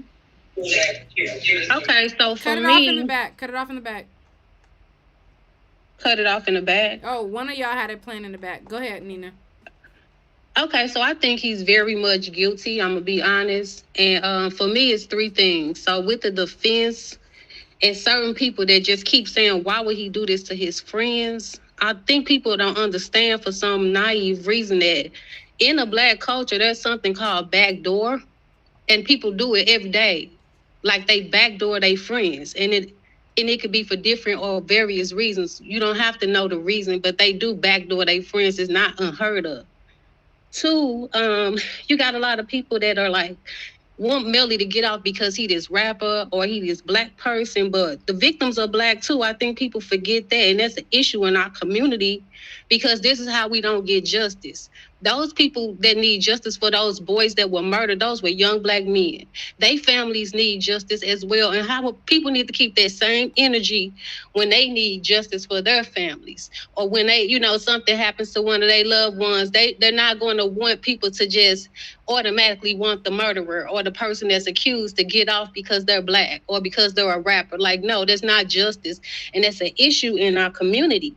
Okay, so for Cut it me, off in the back. Cut it off in the back. Cut it off in the back. Oh, one of y'all had it playing in the back. Go ahead, Nina. Okay, so I think he's very much guilty. I'm gonna be honest, and for me, it's three things. So with the defense and certain people that just keep saying, "Why would he do this to his friends?" I think people don't understand for some naive reason that in a Black culture, there's something called backdoor, and people do it every day. Like they backdoor their friends, and it could be for different or various reasons. You don't have to know the reason, but they do backdoor their friends. It's not unheard of. Two, you got a lot of people that are like, want Melly to get off because he this rapper or he this Black person, but the victims are Black too. I think people forget that, and that's an issue in our community, because this is how we don't get justice. Those people that need justice for those boys that were murdered, those were young Black men. They families need justice as well, and how people need to keep that same energy when they need justice for their families, or when they, something happens to one of their loved ones. They're not going to want people to just automatically want the murderer or the person that's accused to get off because they're Black or because they're a rapper. Like, no, that's not justice, and that's an issue in our community.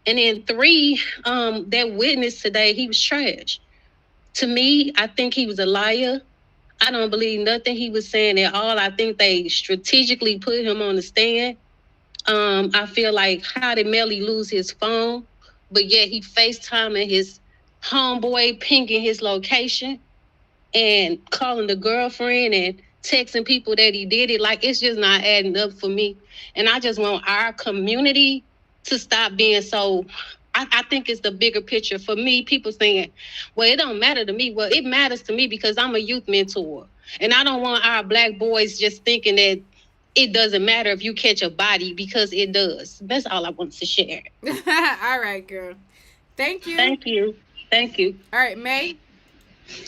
And then three, that witness today, he was trash. To me, I think he was a liar. I don't believe nothing he was saying at all. I think they strategically put him on the stand. I feel like, how did Melly lose his phone? But yet he FaceTiming his homeboy, pinging his location, and calling the girlfriend and texting people that he did it. Like, it's just not adding up for me. And I just want our community to stop being so. I think it's the bigger picture. For me, people saying, well, it don't matter to me. Well, it matters to me because I'm a youth mentor. And I don't want our Black boys just thinking that it doesn't matter if you catch a body, because it does. That's all I wanted to share. All right, girl. Thank you. Thank you. Thank you. All right, May.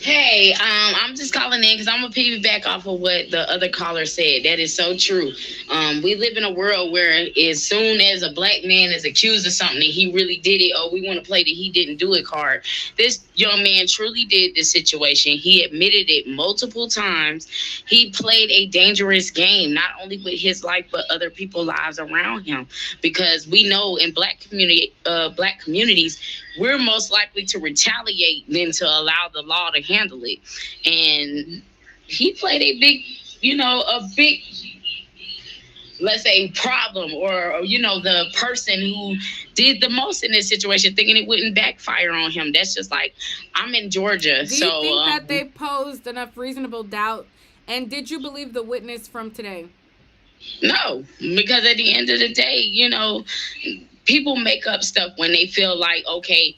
Hey, I'm just calling in because I'm gonna piggyback off of what the other caller said. That is so true. We live in a world where as soon as a Black man is accused of something and he really did it, oh, we want to play the he didn't do it card. This young man truly did this situation. He admitted it multiple times. He played a dangerous game, not only with his life, but other people's lives around him. Because we know in Black communities, we're most likely to retaliate than to allow the law to handle it. And he played a big, let's say, problem, or, the person who did the most in this situation, thinking it wouldn't backfire on him. That's just like, I'm in Georgia. Do you think that they posed enough reasonable doubt And did you believe the witness from today? No, because at the end of the day, you know, people make up stuff when they feel like, okay,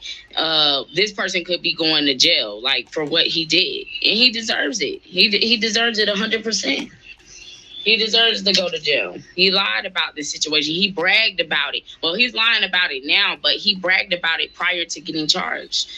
this person could be going to jail, like for what he did, and he deserves it. He deserves it 100%. He deserves to go to jail. He lied about this situation. He bragged about it. Well, he's lying about it now, but he bragged about it prior to getting charged.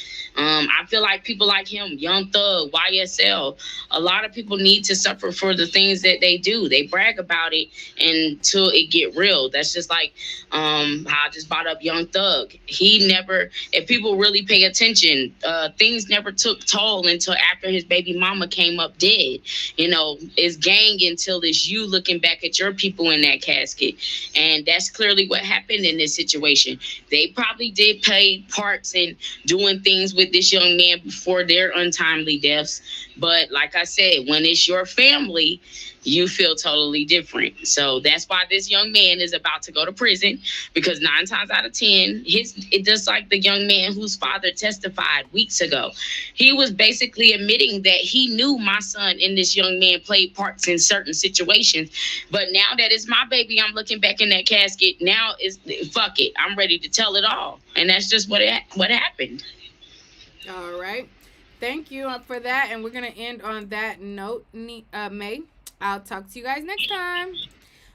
I feel like people like him, Young Thug, YSL, a lot of people need to suffer for the things that they do. They brag about it until it get real. That's just like how I just brought up Young Thug. He never, if people really pay attention, things never took toll until after his baby mama came up dead. You know, it's gang until it's you looking back at your people in that casket. And that's clearly what happened in this situation. They probably did play parts in doing things with this young man before their untimely deaths. But like I said, when it's your family, you feel totally different. So that's why this young man is about to go to prison, because 9 times out of 10, it just like the young man whose father testified weeks ago. He was basically admitting that he knew my son and this young man played parts in certain situations. But now that it's my baby, I'm looking back in that casket. Now is fuck it. I'm ready to tell it all. And that's just what happened. All right. Thank you for that. And we're going to end on that note, May. I'll talk to you guys next time.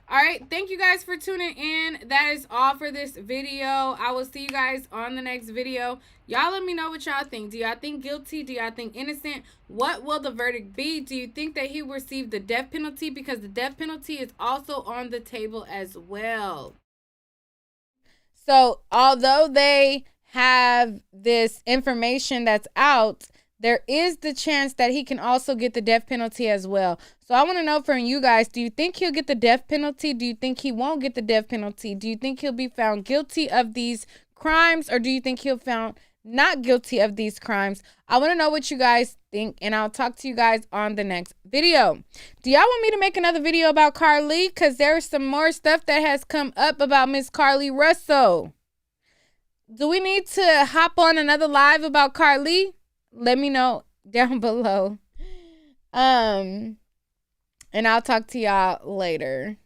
All right. Thank you guys for tuning in. That is all for this video. I will see you guys on the next video. Y'all let me know what y'all think. Do y'all think guilty? Do y'all think innocent? What will the verdict be? Do you think that he received the death penalty? Because the death penalty is also on the table as well. So although they have this information that's out, there is the chance that he can also get the death penalty as well. So I want to know from you guys, do you think he'll get the death penalty? Do you think he won't get the death penalty? Do you think he'll be found guilty of these crimes, or do you think he'll found not guilty of these crimes? I want to know what you guys think, and I'll talk to you guys on the next video. Do y'all want me to make another video about Carly? Because there's some more stuff that has come up about Miss Carly Russell. Do we need to hop on another live about Carly? Let me know down below. And I'll talk to y'all later.